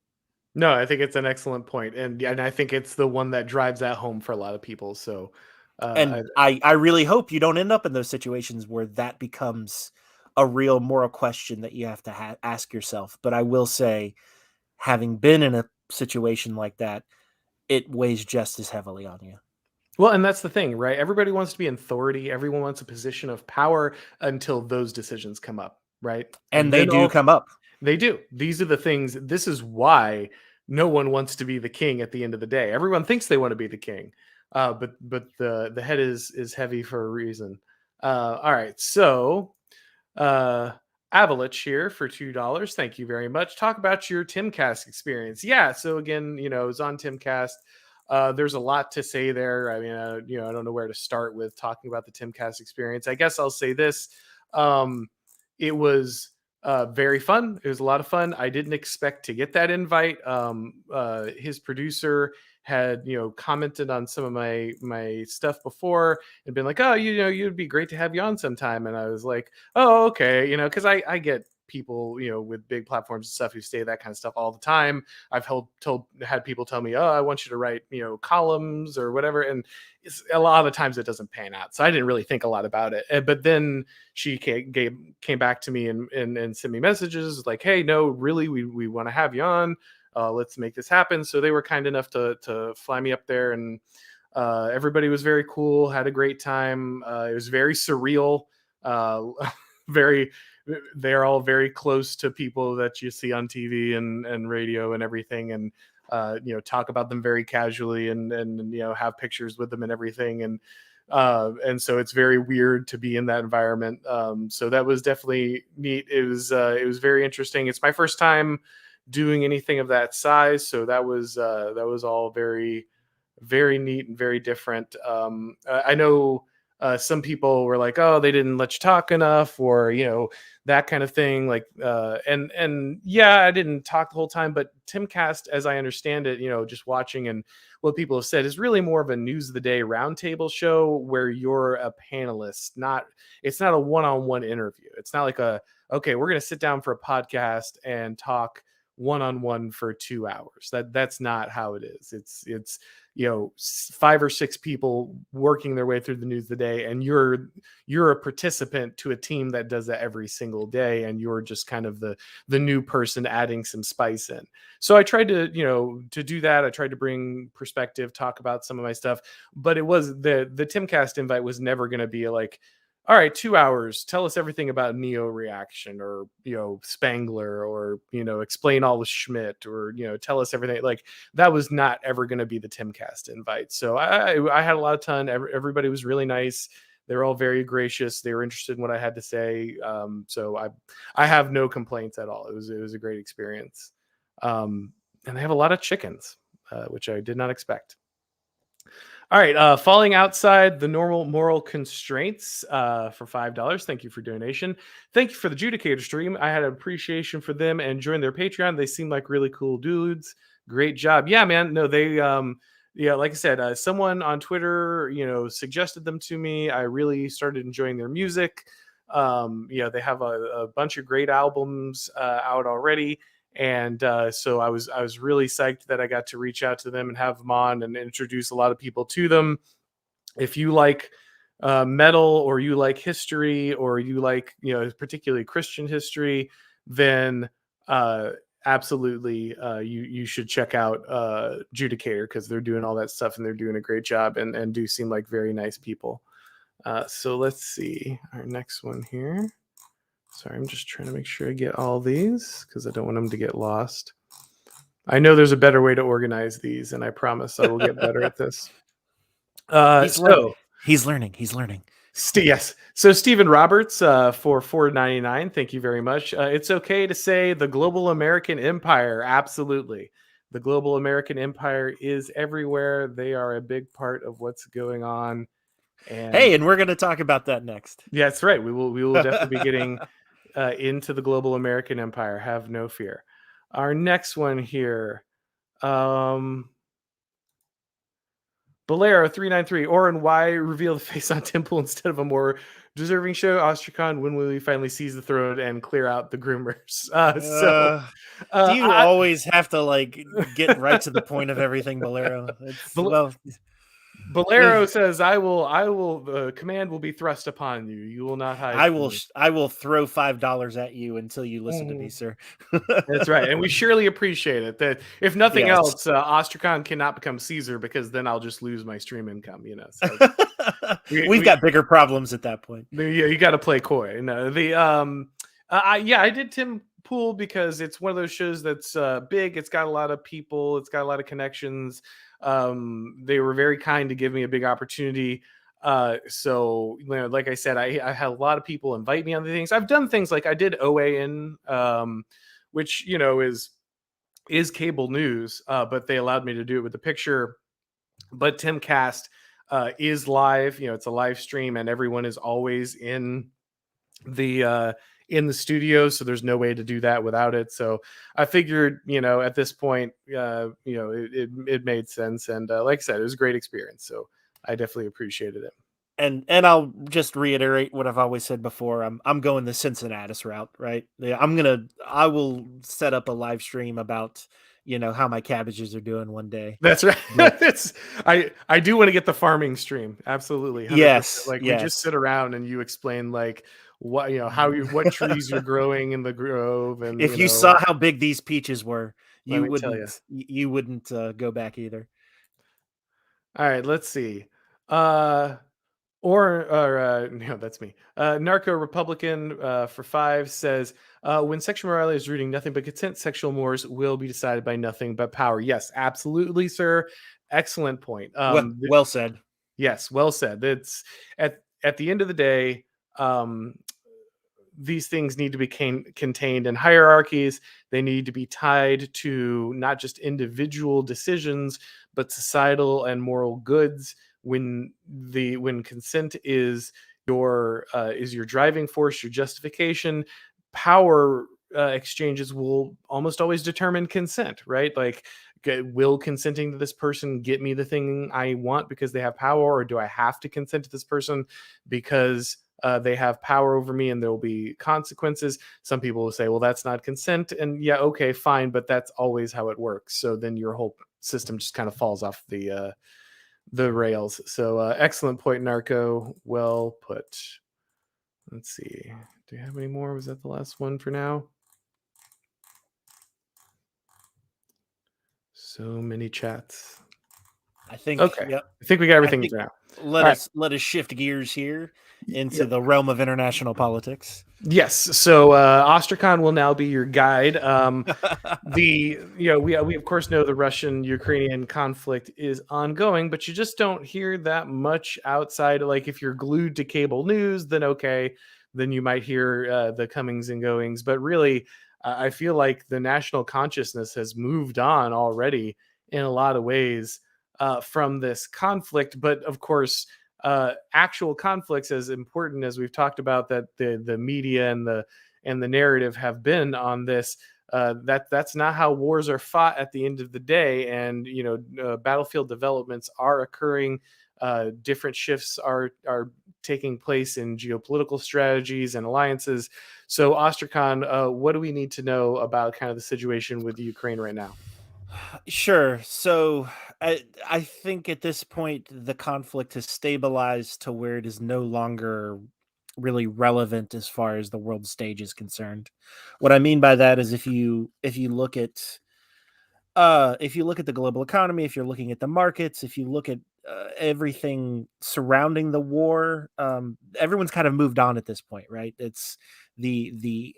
No, I think it's an excellent point. And I think it's the one that drives that home for a lot of people. So And I really hope you don't end up in those situations where that becomes a real moral question that you have to ask yourself. But I will say, having been in a situation like that, it weighs just as heavily on you. Well, and that's the thing, right? Everybody wants to be in authority. Everyone wants a position of power until those decisions come up, right? And And they then do all come up. they do. These are the things. This is why no one wants to be the king at the end of the day. Everyone thinks they want to be the king, but the head is heavy for a reason. All right, so uh, Avalich here for $2. Thank you very much. Talk about your Timcast experience. Yeah, so again, it's on Timcast. There's a lot to say there. I mean, I don't know where to start with talking about the Timcast experience. I guess I'll say this: it was Very fun. It was a lot of fun. I didn't expect to get that invite. His producer had, commented on some of my stuff before and been like, "Oh, you'd be great to have you on sometime." And I was like, "Oh, okay," because I get people, with big platforms and stuff who say that kind of stuff all the time. I've had people tell me, "Oh, I want you to write, columns or whatever," and a lot of the times it doesn't pan out. So I didn't really think a lot about it. But then she came back to me and sent me messages like, "Hey, no, really, we want to have you on. Let's make this happen." So they were kind enough to fly me up there, and everybody was very cool. Had a great time. It was very surreal. Uh, very, they're all very close to people that you see on TV and radio and everything, and talk about them very casually and have pictures with them and everything, and so it's very weird to be in that environment. So that was definitely neat. It was very interesting. It's my first time doing anything of that size, so that was all very, very neat and very different. I know some people were like, "Oh, they didn't let you talk enough," or that kind of thing. Like, and yeah, I didn't talk the whole time, but Timcast, as I understand it, just watching and what people have said, is really more of a news of the day roundtable show where you're a panelist. It's not a one-on-one interview. It's not like okay, we're going to sit down for a podcast and talk one-on-one for 2 hours. That's not how it is. It's 5 or 6 people working their way through the news of the day, and you're a participant to a team that does that every single day, and you're just kind of the new person adding some spice in. So I tried to do that. I tried to bring perspective, talk about some of my stuff, but it was the Timcast invite was never going to be like, "All right, 2 hours, tell us everything about Neo reaction, or Spangler, or explain all the Schmidt, or tell us everything." Like, that was not ever going to be the Timcast invite. So I had a lot of fun. Everybody was really nice. They were all very gracious. They were interested in what I had to say. So I have no complaints at all. It was a great experience. And they have a lot of chickens, which I did not expect. All right, falling outside the normal moral constraints for $5. Thank you for donation. Thank you for the Judicator stream. I had an appreciation for them and joined their Patreon. They seem like really cool dudes. Great job. Yeah, man. No, they yeah, like I said, someone on Twitter, suggested them to me. I really started enjoying their music. They have a bunch of great albums out already. And so I was really psyched that I got to reach out to them and have them on and introduce a lot of people to them. If you like metal, or you like history, or you like particularly Christian history, then absolutely you should check out Judicator, because they're doing all that stuff and they're doing a great job, and do seem like very nice people. So let's see our next one here. Sorry, I'm just trying to make sure I get all these because I don't want them to get lost. I know there's a better way to organize these, and I promise I will get better at this. He's learning. Yes. So Stephen Roberts for $4.99. Thank you very much. It's okay to say the global American empire. Absolutely. The global American empire is everywhere. They are a big part of what's going on. And we're going to talk about that next. Yeah, that's right. We will definitely be getting into the global American empire. Have no fear. Our next one here. Bolero 393. Auron, why reveal the face on Temple instead of a more deserving show? Ostrakon, when will we finally seize the throne and clear out the groomers? Do you always have to get right to the point of everything, Bolero? Bolero says, I will the command will be thrust upon you. You will not hide. I will throw $5 at you until you listen to me, sir. That's right. And we surely appreciate it. That if nothing else, Ostrakon cannot become Caesar, because then I'll just lose my stream income, So we've got bigger problems at that point. Yeah, you got to play coy. I did Tim Pool because it's one of those shows that's big. It's got a lot of people. It's got a lot of connections. They were very kind to give me a big opportunity. So like I said, I had a lot of people invite me on the things. I've done things like I did OAN, which is cable news, but they allowed me to do it with the picture. But Timcast is live. It's a live stream, and everyone is always in the in the studio, so there's no way to do that without it. So I figured, at this point, it made sense, and like I said, it was a great experience. So I definitely appreciated it. And I'll just reiterate what I've always said before. I'm going the Cincinnatus route, right? Yeah, I will set up a live stream about how my cabbages are doing one day. That's right. But It's I do want to get the farming stream. Absolutely. 100%. yes, Like we just yes. sit around and you explain like what, what trees you're growing in the grove, and If you saw how big these peaches were, let you me tell you. wouldn't you wouldn't go back either. All right, let's see. Uh or no, that's me. Narco Republican for 5 says, when sexual morality is rooting nothing but consent, sexual mores will be decided by nothing but power. Yes, absolutely, sir. Excellent point. Well said. Yes, well said. It's at the end of the day, um, these things need to be contained in hierarchies. They need to be tied to not just individual decisions, but societal and moral goods. When consent is your driving force, your justification, power exchanges will almost always determine consent, right? Like, will consenting to this person get me the thing I want because they have power, or do I have to consent to this person because they have power over me and there will be consequences? Some people will say, well, that's not consent. And yeah, okay, fine, but that's always how it works. So then your whole system just kind of falls off the rails. So excellent point, Narco. Well put. Let's see. Do you have any more? Was that the last one for now? So many chats. I think. Okay. Yep. I think we got I everything think for now. let All right. us let us shift gears here into Yep. the realm of international politics. Yes. So Ostrakon will now be your guide. We of course know the Russian-Ukrainian conflict is ongoing, but you just don't hear that much outside. Like if you're glued to cable news, then okay, then you might hear the comings and goings. But really, I feel like the national consciousness has moved on already in a lot of ways from this conflict. But of course, actual conflicts, as important as we've talked about that the media and the narrative have been on this, that's not how wars are fought at the end of the day. And battlefield developments are occurring. Different shifts are taking place in geopolitical strategies and alliances. So Ostrakon, what do we need to know about kind of the situation with Ukraine right now? Sure. So I think at this point the conflict has stabilized to where it is no longer really relevant as far as the world stage is concerned. What I mean by that is if you look at the global economy, if you're looking at the markets, if you look at everything surrounding the war, everyone's kind of moved on at this point, right? It's the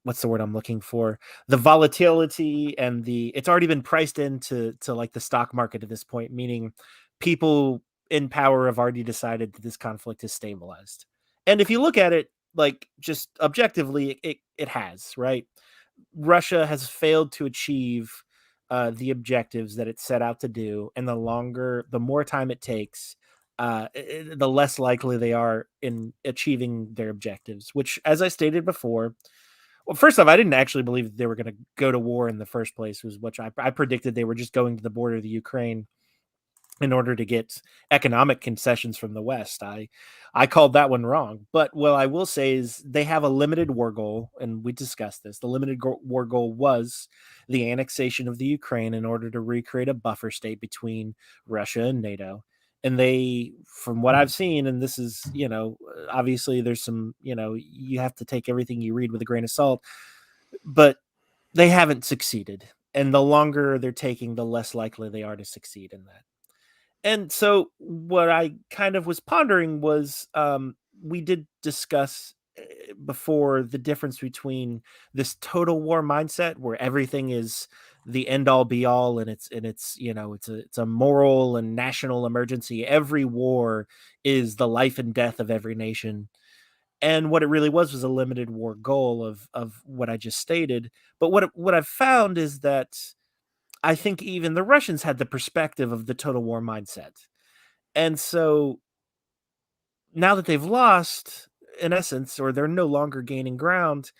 what's the word I'm looking for? The volatility and it's already been priced into like the stock market at this point, meaning people in power have already decided that this conflict is stabilized. And if you look at it like just objectively, it has, right? Russia has failed to achieve the objectives that it set out to do, and the more time it takes, the less likely they are in achieving their objectives. Which, as I stated before, well, first off, I didn't actually believe they were going to go to war in the first place. Was which I predicted they were just going to the border of the Ukraine in order to get economic concessions from the West. I called that one wrong. But what I will say is they have a limited war goal, and we discussed this. The war goal was the annexation of the Ukraine in order to recreate a buffer state between Russia and NATO. And they, from what I've seen, and this is, obviously there's some, you have to take everything you read with a grain of salt, but they haven't succeeded. And the longer they're taking, the less likely they are to succeed in that. And so what I kind of was pondering was we did discuss before the difference between this total war mindset where everything is the end all be all, and it's it's a moral and national emergency. Every war is the life and death of every nation. And what it really was a limited war goal of what I just stated. But what I've found is that I think even the Russians had the perspective of the total war mindset. And so now that they've lost, in essence, or they're no longer gaining ground,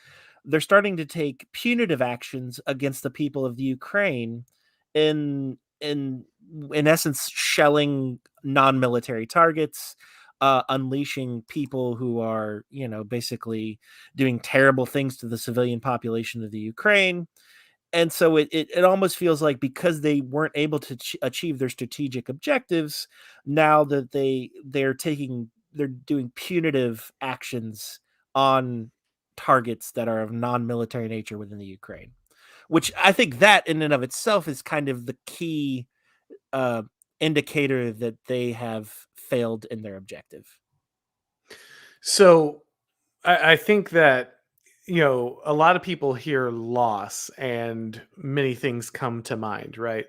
they're starting to take punitive actions against the people of the Ukraine in in in essence shelling non-military targets, unleashing people who are, basically doing terrible things to the civilian population of the Ukraine. And so it almost feels like because they weren't able to achieve their strategic objectives, now that they're doing punitive actions on targets that are of non-military nature within the Ukraine, which I think that in and of itself is kind of the key uh, indicator that they have failed in their objective. So I think that, a lot of people hear loss and many things come to mind, right?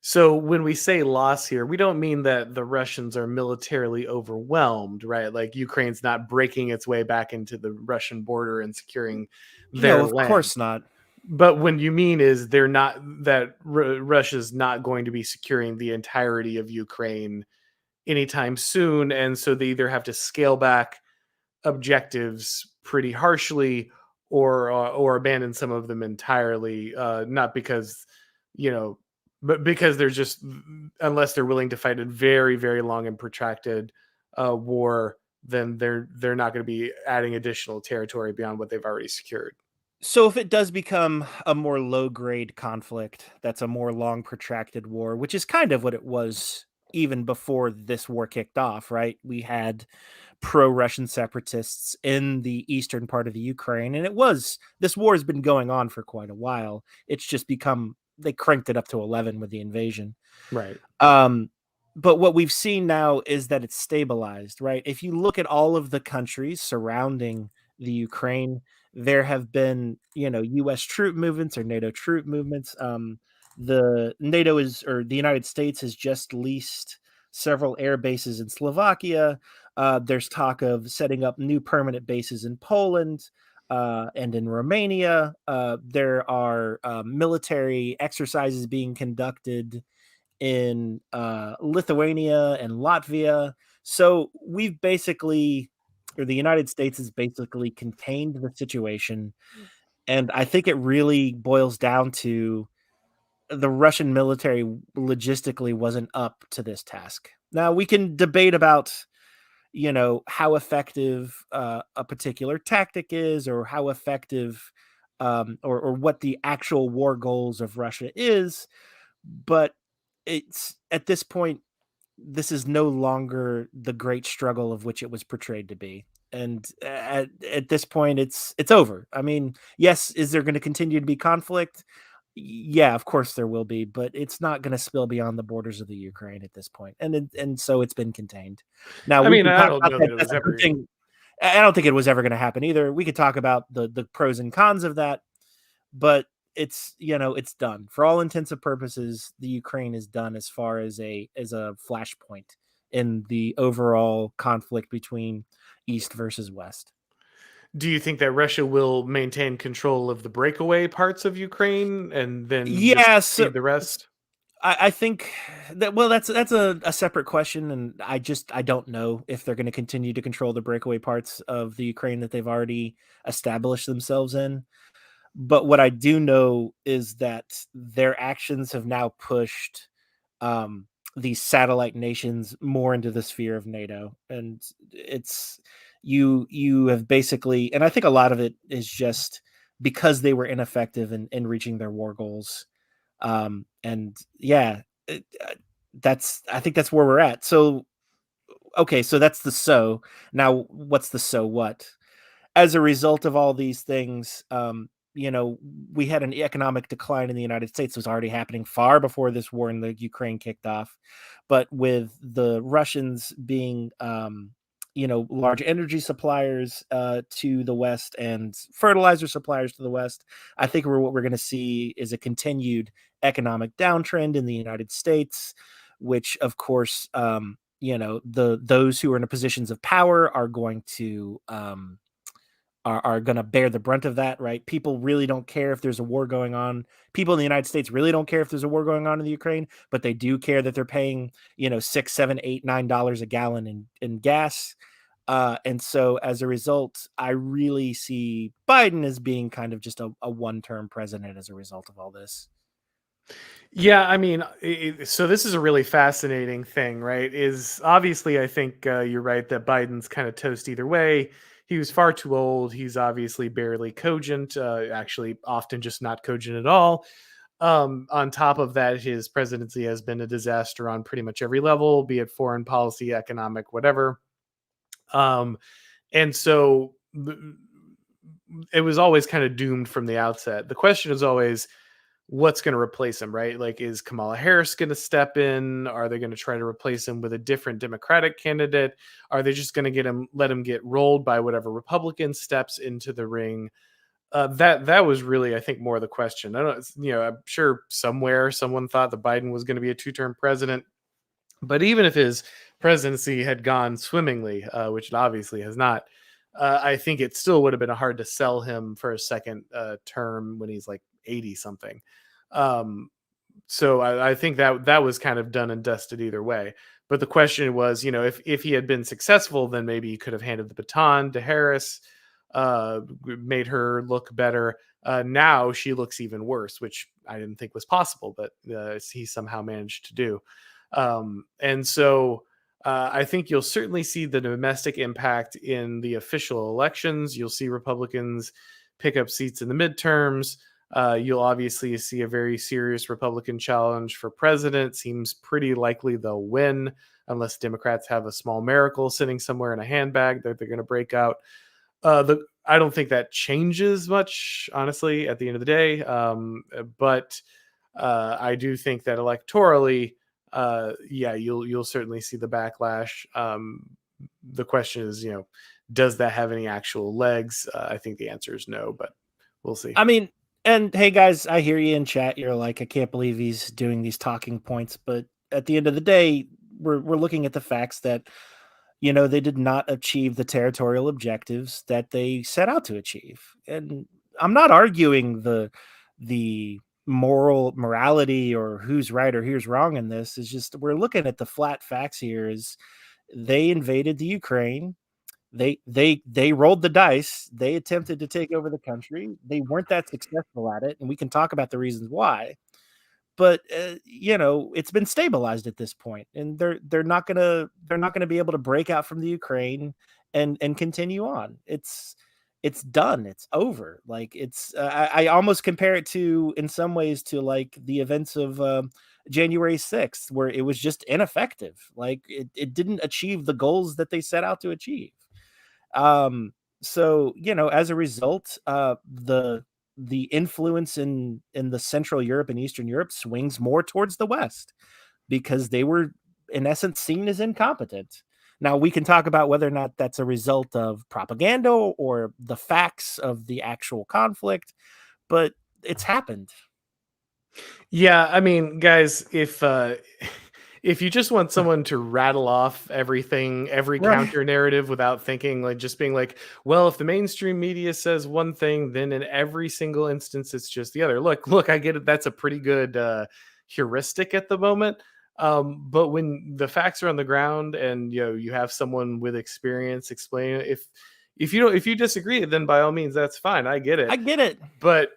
So when we say loss here, we don't mean that the Russians are militarily overwhelmed, right? Like Ukraine's not breaking its way back into the Russian border and securing No, their of land. course not. But when you mean is they're not that Russia's not going to be securing the entirety of Ukraine anytime soon, and so they either have to scale back objectives pretty harshly or abandon some of them entirely, not because you know but because they're just, unless they're willing to fight a very very long and protracted war, then they're not going to be adding additional territory beyond what they've already secured. So if it does become a more low grade conflict, that's a more long protracted war, which is kind of what it was even before this war kicked off, right? We had pro Russian separatists in the eastern part of the Ukraine, and this war has been going on for quite a while. It's just become, they cranked it up to 11 with the invasion. Right. Um, but what we've seen now is that it's stabilized, right? If you look at all of the countries surrounding the Ukraine, there have been, U.S. troop movements or NATO troop movements. The United States has just leased several air bases in Slovakia. There's talk of setting up new permanent bases in Poland and in Romania. There are military exercises being conducted in Lithuania and Latvia. So we've basically, or the United States has basically contained the situation. And I think it really boils down to the Russian military logistically wasn't up to this task. Now we can debate about, how effective a particular tactic is, or how effective, or what the actual war goals of Russia is, but it's at this point, this is no longer the great struggle of which it was portrayed to be. And at this point, it's over. I mean, yes, is there going to continue to be conflict? Yeah, of course there will be, but it's not going to spill beyond the borders of the Ukraine at this point, and so it's been contained. Now I we mean, can I talk don't about know that. that it That's was a good ever. thing. I don't think it was ever going to happen either. We could talk about the pros and cons of that, but it's done for all intents and purposes. The Ukraine is done as far as a flashpoint in the overall conflict between East versus West. Do you think that Russia will maintain control of the breakaway parts of Ukraine and then just Yeah, so cede the rest? I think that, well, that's a separate question, and I don't know if they're going to continue to control the breakaway parts of the Ukraine that they've already established themselves in. But what I do know is that their actions have now pushed um, these satellite nations more into the sphere of NATO, and it's you have basically, and I think a lot of it is just because they were ineffective in reaching their war goals. And yeah, that's I think that's where we're at. So okay, so that's the so. Now, what's the so what? As a result of all these things, we had an economic decline in the United States. It was already happening far before this war in the Ukraine kicked off. But with the Russians being, large energy suppliers to the West and fertilizer suppliers to the West, I think what we're going to see is a continued economic downtrend in the United States, which, of course, those who are in the positions of power are going to are going to bear the brunt of that, right? People really don't care if there's a war going on. People in the United States really don't care if there's a war going on in the Ukraine, but they do care that they're paying, $6, $7, $8, $9 a gallon in gas. And so as a result, I really see Biden as being kind of just a one-term president as a result of all this. Yeah, I mean, so this is a really fascinating thing, right? Is obviously, I think you're right that Biden's kind of toast either way. He was far too old. He's obviously barely cogent, actually, often just not cogent at all. On top of that, his presidency has been a disaster on pretty much every level, be it foreign policy, economic, whatever. Um, and so it was always kind of doomed from the outset. The question is always, what's going to replace him, right? Like, is Kamala Harris going to step in? Are they going to try to replace him with a different Democratic candidate? Are they just going to let him get rolled by whatever Republican steps into the ring? That was really, I think, more the question. I don't, I'm sure somewhere someone thought that Biden was going to be a two-term president, but even if his presidency had gone swimmingly, which it obviously has not, I think it still would have been hard to sell him for a second term when he's like 80 something. Um, so I think that was kind of done and dusted either way. But the question was, if he had been successful, then maybe he could have handed the baton to Harris, made her look better. Now she looks even worse, which I didn't think was possible, but he somehow managed to do. And so I think you'll certainly see the domestic impact in the official elections. You'll see Republicans pick up seats in the midterms. You'll obviously see a very serious Republican challenge for president. Seems pretty likely they'll win unless Democrats have a small miracle sitting somewhere in a handbag that they're going to break out. I don't think that changes much, honestly, at the end of the day. But I do think that electorally, yeah, you'll certainly see the backlash. The question is, does that have any actual legs? I think the answer is no, but we'll see. I mean, and hey guys, I hear you in chat. You're like, I can't believe he's doing these talking points, but at the end of the day, we're looking at the facts that they did not achieve the territorial objectives that they set out to achieve. And I'm not arguing the morality or who's right or who's wrong in this. Is just we're looking at the flat facts here. Is they invaded the Ukraine. They rolled the dice. They attempted to take over the country. They weren't that successful at it, and we can talk about the reasons why. But it's been stabilized at this point, and they're not gonna be able to break out from the Ukraine and continue on. It's done. It's over. Like I almost compare it to, in some ways, to like the events of January 6th, where it was just ineffective. Like it didn't achieve the goals that they set out to achieve. So as a result, the influence in the Central Europe and Eastern Europe swings more towards the West because they were, in essence, seen as incompetent. Now we can talk about whether or not that's a result of propaganda or the facts of the actual conflict, but it's happened. Yeah, I mean, guys, if you just want someone to rattle off everything, every Right. counter narrative without thinking, like just being like, well, if the mainstream media says one thing, then in every single instance it's just the other. Look, I get it. That's a pretty good heuristic at the moment. But when the facts are on the ground and you have someone with experience explain it, if you disagree, then by all means that's fine. I get I it. get it. But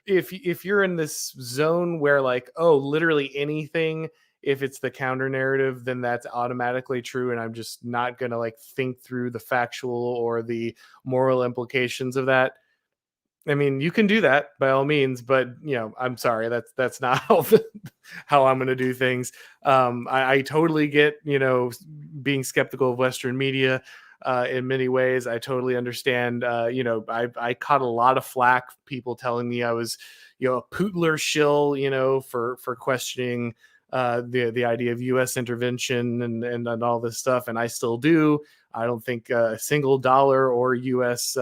if you're in this zone where like, oh, literally anything, if it's the counter narrative, then that's automatically true, and I'm just not gonna like think through the factual or the moral implications of that. I mean, you can do that by all means, but I'm sorry, that's not how I'm going to do things. I totally get being skeptical of Western media in many ways. I totally understand. I caught a lot of flack, people telling me I was a Pootler shill, for questioning the idea of U.S. intervention and all this stuff, and I still do. I don't think a single dollar or U.S.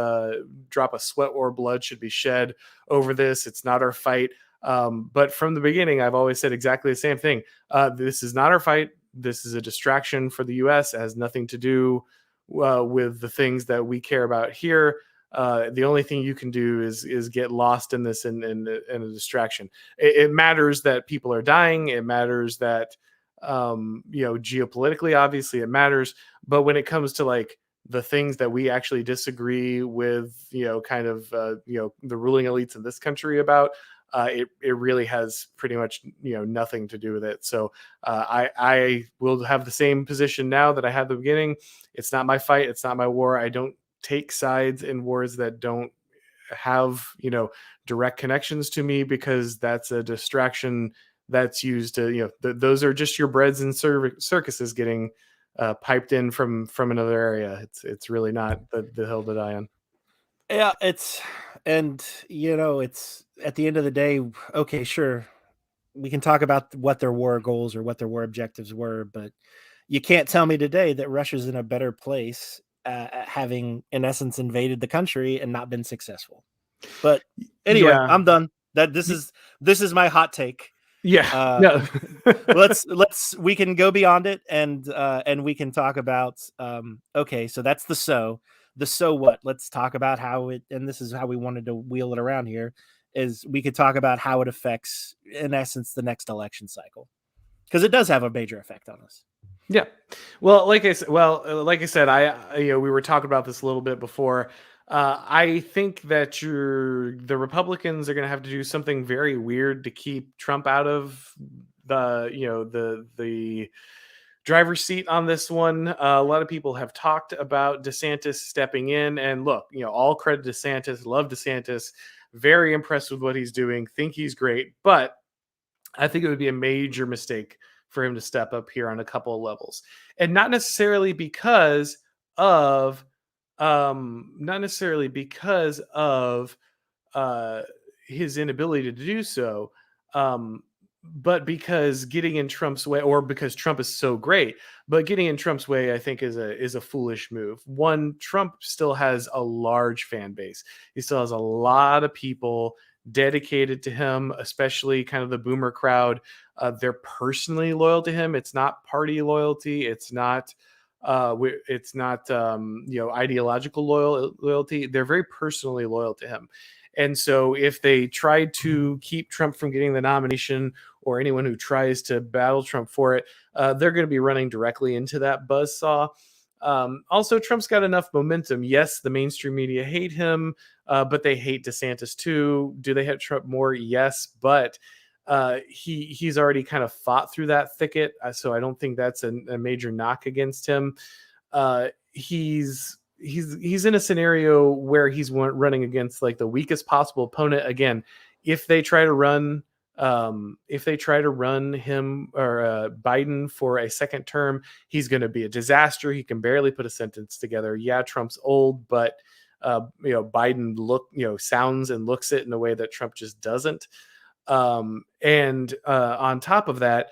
Drop of sweat or blood should be shed over this. It's not our fight. But from the beginning, I've always said exactly the same thing. This is not our fight. This is a distraction for the U.S. It has nothing to do with the things that we care about here. The only thing you can do is get lost in this in a distraction. It matters that people are dying. It matters that geopolitically, obviously, it matters. But when it comes to like the things that we actually disagree with, kind of, the ruling elites in this country about, it really has pretty much, nothing to do with it. So I will have the same position now that I had at the beginning. It's not my fight. It's not my war. I don't take sides in wars that don't have, direct connections to me, because that's a distraction that's used to, those are just your breads and circuses getting piped in from another area. It's really not the hill to die on. Yeah, and it's at the end of the day, okay, sure, we can talk about what their war goals or what their war objectives were, but you can't tell me today that Russia's in a better place, having in essence invaded the country and not been successful. But anyway, Yeah. I'm done. That this is my hot take. Yeah. Uh, No. let's we can go beyond it, and we can talk about okay, so that's the so what. Let's talk about how it, and this is how we wanted to wheel it around here, is we could talk about how it affects in essence the next election cycle, because it does have a major effect on us. Yeah. Well, like I said, we were talking about this a little bit before. I think that the Republicans are going to have to do something very weird to keep Trump out of the driver's seat on this one. A lot of people have talked about DeSantis stepping in, and look, all credit to DeSantis. Love DeSantis. Very impressed with what he's doing. Think he's great, but I think it would be a major mistake for him to step up here on a couple of levels, and of not necessarily because of uh, his inability to do so, um, but because getting in Trump's way, or because Trump is so great. But getting in Trump's way, I think, is a foolish move. One, Trump still has a large fan base. He still has a lot of people dedicated to him, especially kind of the boomer crowd. They're personally loyal to him. It's not party loyalty. It's not ideological loyalty. They're very personally loyal to him. And so if they try to keep Trump from getting the nomination, or anyone who tries to battle Trump for it, they're going to be running directly into that buzzsaw. Also, Trump's got enough momentum. Yes, the mainstream media hate him, but they hate DeSantis too. Do they hate Trump more? Yes, but he's already kind of fought through that thicket, so I don't think that's a major knock against him. He's in a scenario where he's running against like the weakest possible opponent. Again, if they try to run him or Biden for a second term, he's going to be a disaster. He can barely put a sentence together. Yeah, Trump's old, but Biden sounds and looks it in a way that Trump just doesn't. And on top of that,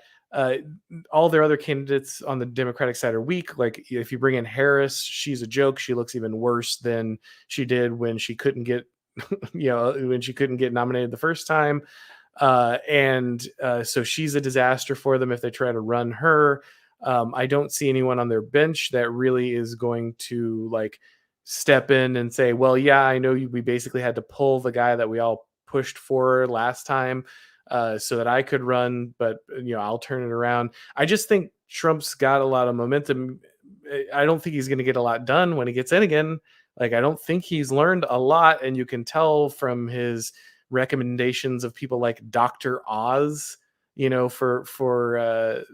all their other candidates on the Democratic side are weak. Like if you bring in Harris, she's a joke. She looks even worse than she did when she couldn't get, when she couldn't get nominated the first time. And so she's a disaster for them if they try to run her. I don't see anyone on their bench that really is going to like step in and say, well, yeah, I know we basically had to pull the guy that we all pushed for last time so that I could run, but I'll turn it around. I just think Trump's got a lot of momentum. I don't think he's going to get a lot done when he gets in again. Like, I don't think he's learned a lot, and you can tell from his recommendations of people like Dr. Oz, for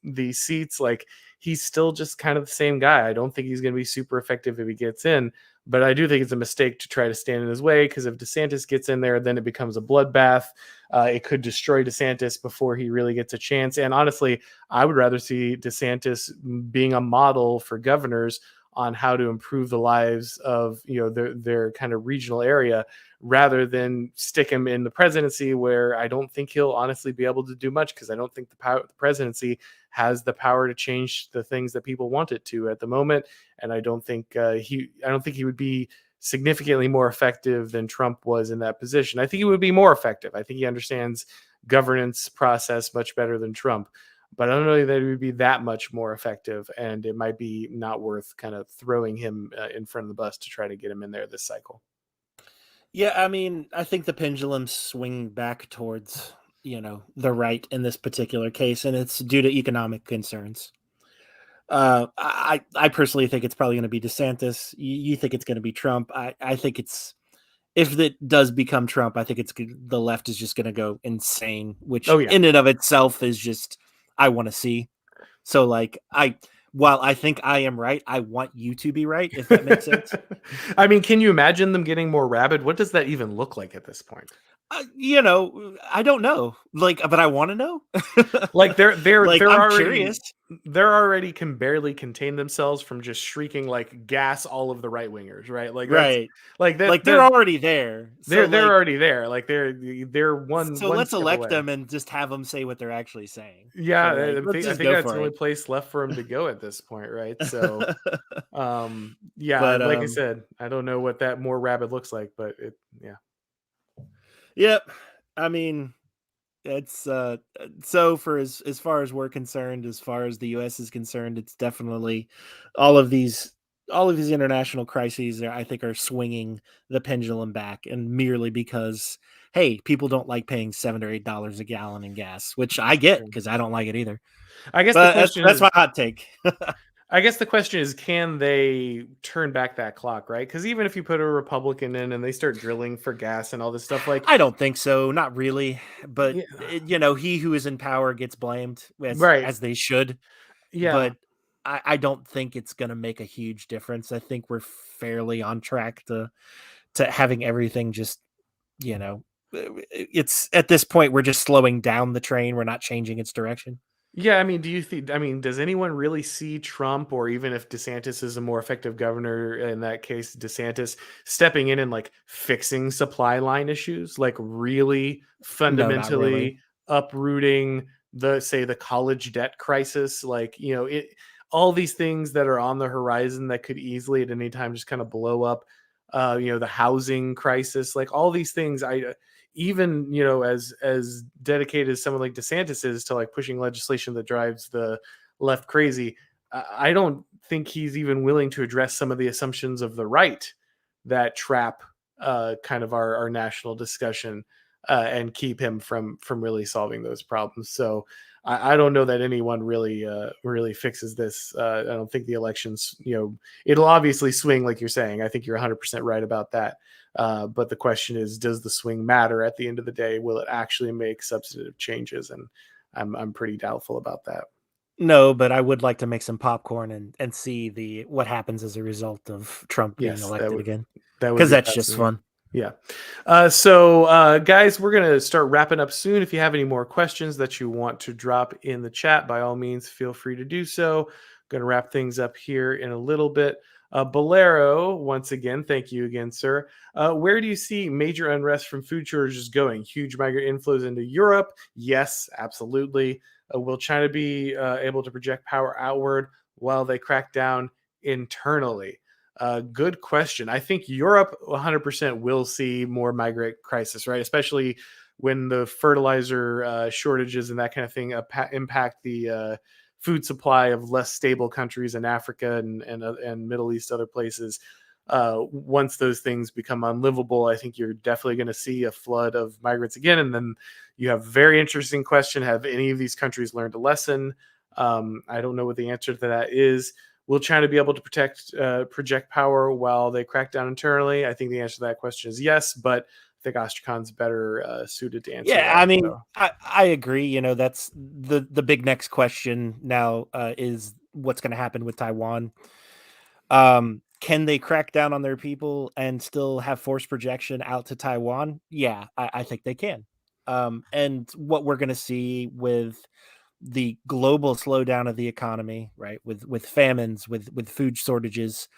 the seats. Like, he's still just kind of the same guy. I don't think he's going to be super effective if he gets in, but I do think it's a mistake to try to stand in his way, because if DeSantis gets in there, then it becomes a bloodbath. It could destroy DeSantis before he really gets a chance. And honestly, I would rather see DeSantis being a model for governors on how to improve the lives of their kind of regional area, rather than stick him in the presidency, where I don't think he'll honestly be able to do much, because I don't think the presidency has the power to change the things that people want it to at the moment. And I don't think he would be significantly more effective than Trump was in that position. I think he would be more effective. I think he understands governance process much better than Trump, but I don't know that it would be that much more effective, and it might be not worth kind of throwing him in front of the bus to try to get him in there this cycle. Yeah, I mean, I think the pendulum swing back towards the right in this particular case, and it's due to economic concerns. I personally think it's probably going to be DeSantis. You think it's going to be Trump. I think it's, if it does become Trump, I think it's the left is just going to go insane, which Oh yeah. in and of itself is just I want to see. So like while I think I am right, I want you to be right, if that makes sense. I mean, can you imagine them getting more rabid? What does that even look like at this point? I don't know. Like, but I want to know. Like Like, they're I'm already curious. can barely contain themselves from just shrieking like gas all of the right wingers, right? Like that's Right. like Like, they're that already there. So they're like, already there. Like they're so one let's step elect away. them and just have them say what they're actually saying. Yeah, So like, let's I just think go that's the for only it. place left for him to go at this point, right? So, yeah, But like I said, I don't know what that more rabid looks like, but yeah. yep. I mean, it's so for as far as we're concerned, as far as the US is concerned, it's definitely all of these all of these international crises I think are swinging the pendulum back, and merely because hey, people don't like paying $7 or $8 a gallon in gas, which I get because I don't like it either. I guess the But question that's is my hot take. I guess the question is, can they turn back that clock, right? Because even if you put a Republican in and they start drilling for gas and all this stuff, like, I don't think so, not really. But yeah, he who is in power gets blamed, right, as they should. yeah, But I don't think it's going to make a huge difference. I think we're fairly on track to having everything just, you know, it's at this point we're just slowing down the train. We're not changing its direction. yeah. I mean, do you think? I mean, does anyone really see Trump, or even if DeSantis is a more effective governor in that case, DeSantis stepping in and like fixing supply line issues, like really No, not really. fundamentally uprooting the college debt crisis, like all these things that are on the horizon that could easily at any time just kind of blow up. The housing crisis, like all these things. Even as dedicated as someone like DeSantis is to like pushing legislation that drives the left crazy, I don't think he's even willing to address some of the assumptions of the right that trap kind of our national discussion and keep him from really solving those problems. So I don't know that anyone really fixes this. I don't think the elections, it'll obviously swing like you're saying. I think you're 100% right about that. But the question is, does the swing matter at the end of the day? Will it actually make substantive changes? And I'm pretty doubtful about that. No, but I would like to make some popcorn and see the what happens as a result of Trump being Yes, elected again, that would because be that's just fascinating. fun. Yeah. Guys, we're going to start wrapping up soon. If you have any more questions that you want to drop in the chat, by all means, feel free to do so. Going to wrap things up here in a little bit. Bolero, once again, thank you again, sir. Where do you see major unrest from food shortages going? Huge migrant inflows into Europe? Yes, absolutely. Will China be able to project power outward while they crack down internally? Good question. I think Europe 100% will see more migrant crisis, right? Especially when the fertilizer shortages and that kind of thing impact the food supply of less stable countries in Africa and Middle East, other places. Once those things become unlivable, I think you're definitely going to see a flood of migrants again. And then you have a very interesting question: have any of these countries learned a lesson? I don't know what the answer to that is. Will China be able to project power while they crack down internally? I think the answer to that question is yes, but I think Ostrakon's better suited to answer Yeah, that. I mean, So I agree. That's the big next question now, is what's going to happen with Taiwan. Can they crack down on their people and still have force projection out to Taiwan? Yeah, I think they can. And what we're going to see with the global slowdown of the economy, right? With famines, with food shortages,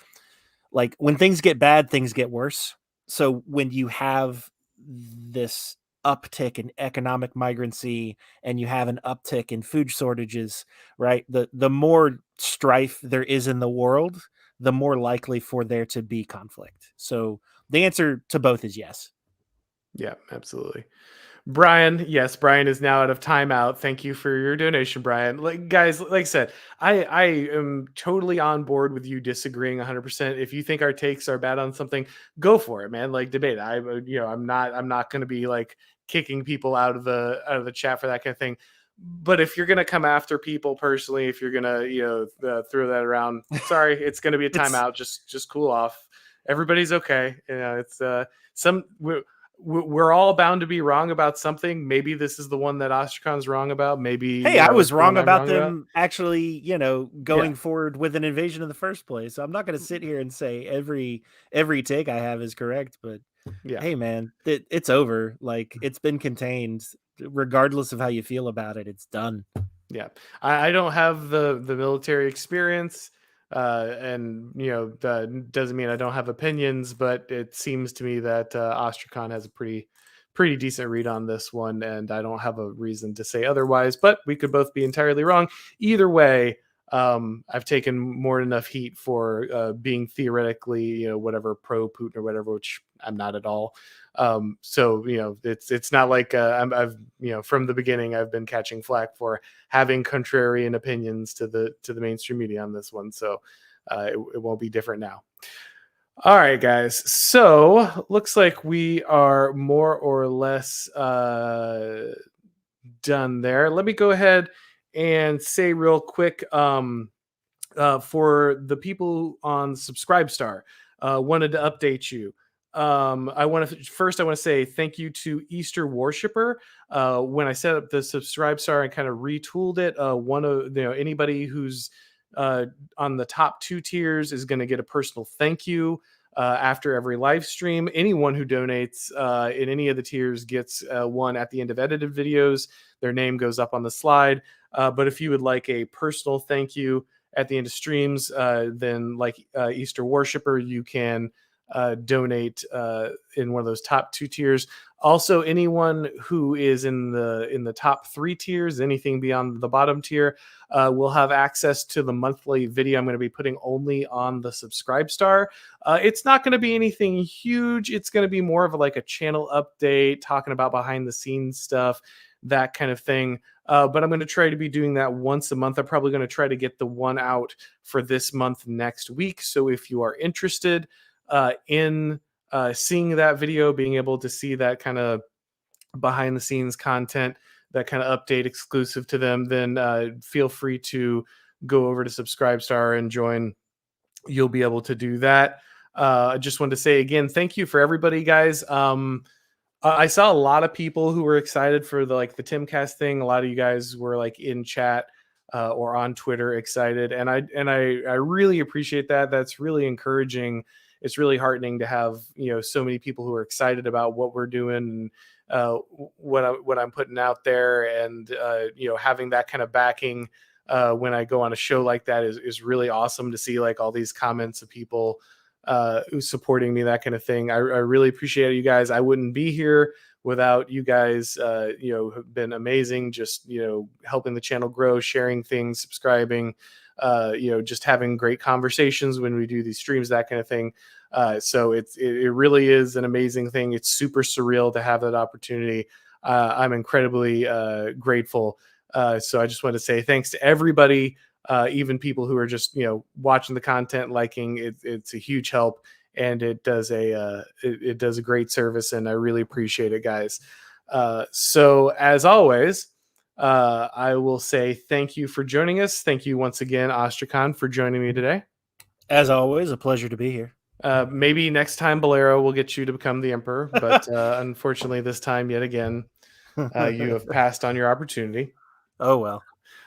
like when things get bad, things get worse. So when you have this uptick in economic migrancy and you have an uptick in food shortages, right? The more strife there is in the world, the more likely for there to be conflict. So the answer to both is yes. yeah, absolutely. Brian, yes, Brian is now out of timeout. Thank you for your donation, Brian. Like guys, like I said, I am totally on board with you disagreeing 100%. If you think our takes are bad on something, go for it, man. Like debate. I'm not going to be like kicking people out of the chat for that kind of thing. but if you're gonna come after people personally, if you're gonna throw that around, sorry, it's gonna be a It's timeout. Just cool off. Everybody's okay. It's some we're all bound to be wrong about something. Maybe this is the one that Ostrakon's wrong about. Maybe hey, I it's was the one wrong I'm about wrong about. them actually, Yeah, going forward with an invasion in the first place. So I'm not going to sit here and say every take I have is correct, but yeah. hey man, it's over. Like it's been contained. Regardless of how you feel about it, it's done. Yeah, I don't have the military experience, and that doesn't mean I don't have opinions. But it seems to me that Ostrakon has a pretty decent read on this one, and I don't have a reason to say otherwise. But we could both be entirely wrong. Either way, I've taken more than enough heat for being theoretically, whatever pro Putin or whatever, which I'm not at all. So it's not like I've from the beginning I've been catching flack for having contrarian opinions to the mainstream media on this one. So it won't be different now. All right, guys. So looks like we are more or less done there. Let me go ahead and say real quick. For the people on Subscribestar, wanted to update you. I want to first I want to say thank you to Easter Worshipper. When I set up the Subscribestar and kind of retooled it, one of anybody who's on the top 2 tiers is going to get a personal thank you after every live stream. Anyone who donates in any of the tiers gets one at the end of edited videos. Their name goes up on the slide. But if you would like a personal thank you at the end of streams, then like Easter Worshipper, you can donate in one of those top 2 tiers. Also, anyone who is in the top 3 tiers, anything beyond the bottom tier, will have access to the monthly video I'm going to be putting only on the Subscribestar. It's not going to be anything huge. It's going to be more of like a channel update, talking about behind the scenes stuff, that kind of thing. But I'm going to try to be doing that once a month. I'm probably going to try to get the one out for this month next week. So if you are interested in seeing that video, being able to see that kind of behind the scenes content, that kind of update exclusive to them, then feel free to go over to Subscribestar and join. You'll be able to do that. I just wanted to say again, thank you for everybody, guys. I saw a lot of people who were excited for the Timcast thing. A lot of you guys were like in chat or on Twitter excited, and I really appreciate that. That's really encouraging. It's really heartening to have so many people who are excited about what we're doing and what I'm putting out there, and having that kind of backing when I go on a show like that is really awesome to see, like all these comments of people who's supporting me, that kind of thing. I really appreciate you guys. I wouldn't be here without you guys. Have been amazing. Just helping the channel grow, sharing things, subscribing. Just having great conversations when we do these streams, that kind of thing. So it really is an amazing thing. It's super surreal to have that opportunity. I'm incredibly grateful. So I just want to say thanks to everybody. Even people who are just watching the content, liking it. It's a huge help, and it does it does a great service, and I really appreciate it, guys. So as always, I will say thank you for joining us. Thank you once again, Ostrakon, for joining me today. As always, a pleasure to be here. Maybe next time, Bolero will get you to become the emperor, but unfortunately, this time yet again, you have passed on your opportunity. Oh well.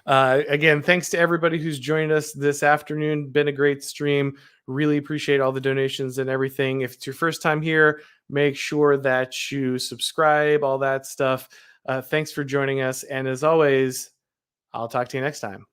Again, thanks to everybody who's joined us this afternoon. Been a great stream. Really appreciate all the donations and everything. If it's your first time here, make sure that you subscribe, all that stuff. Thanks for joining us. And as always, I'll talk to you next time.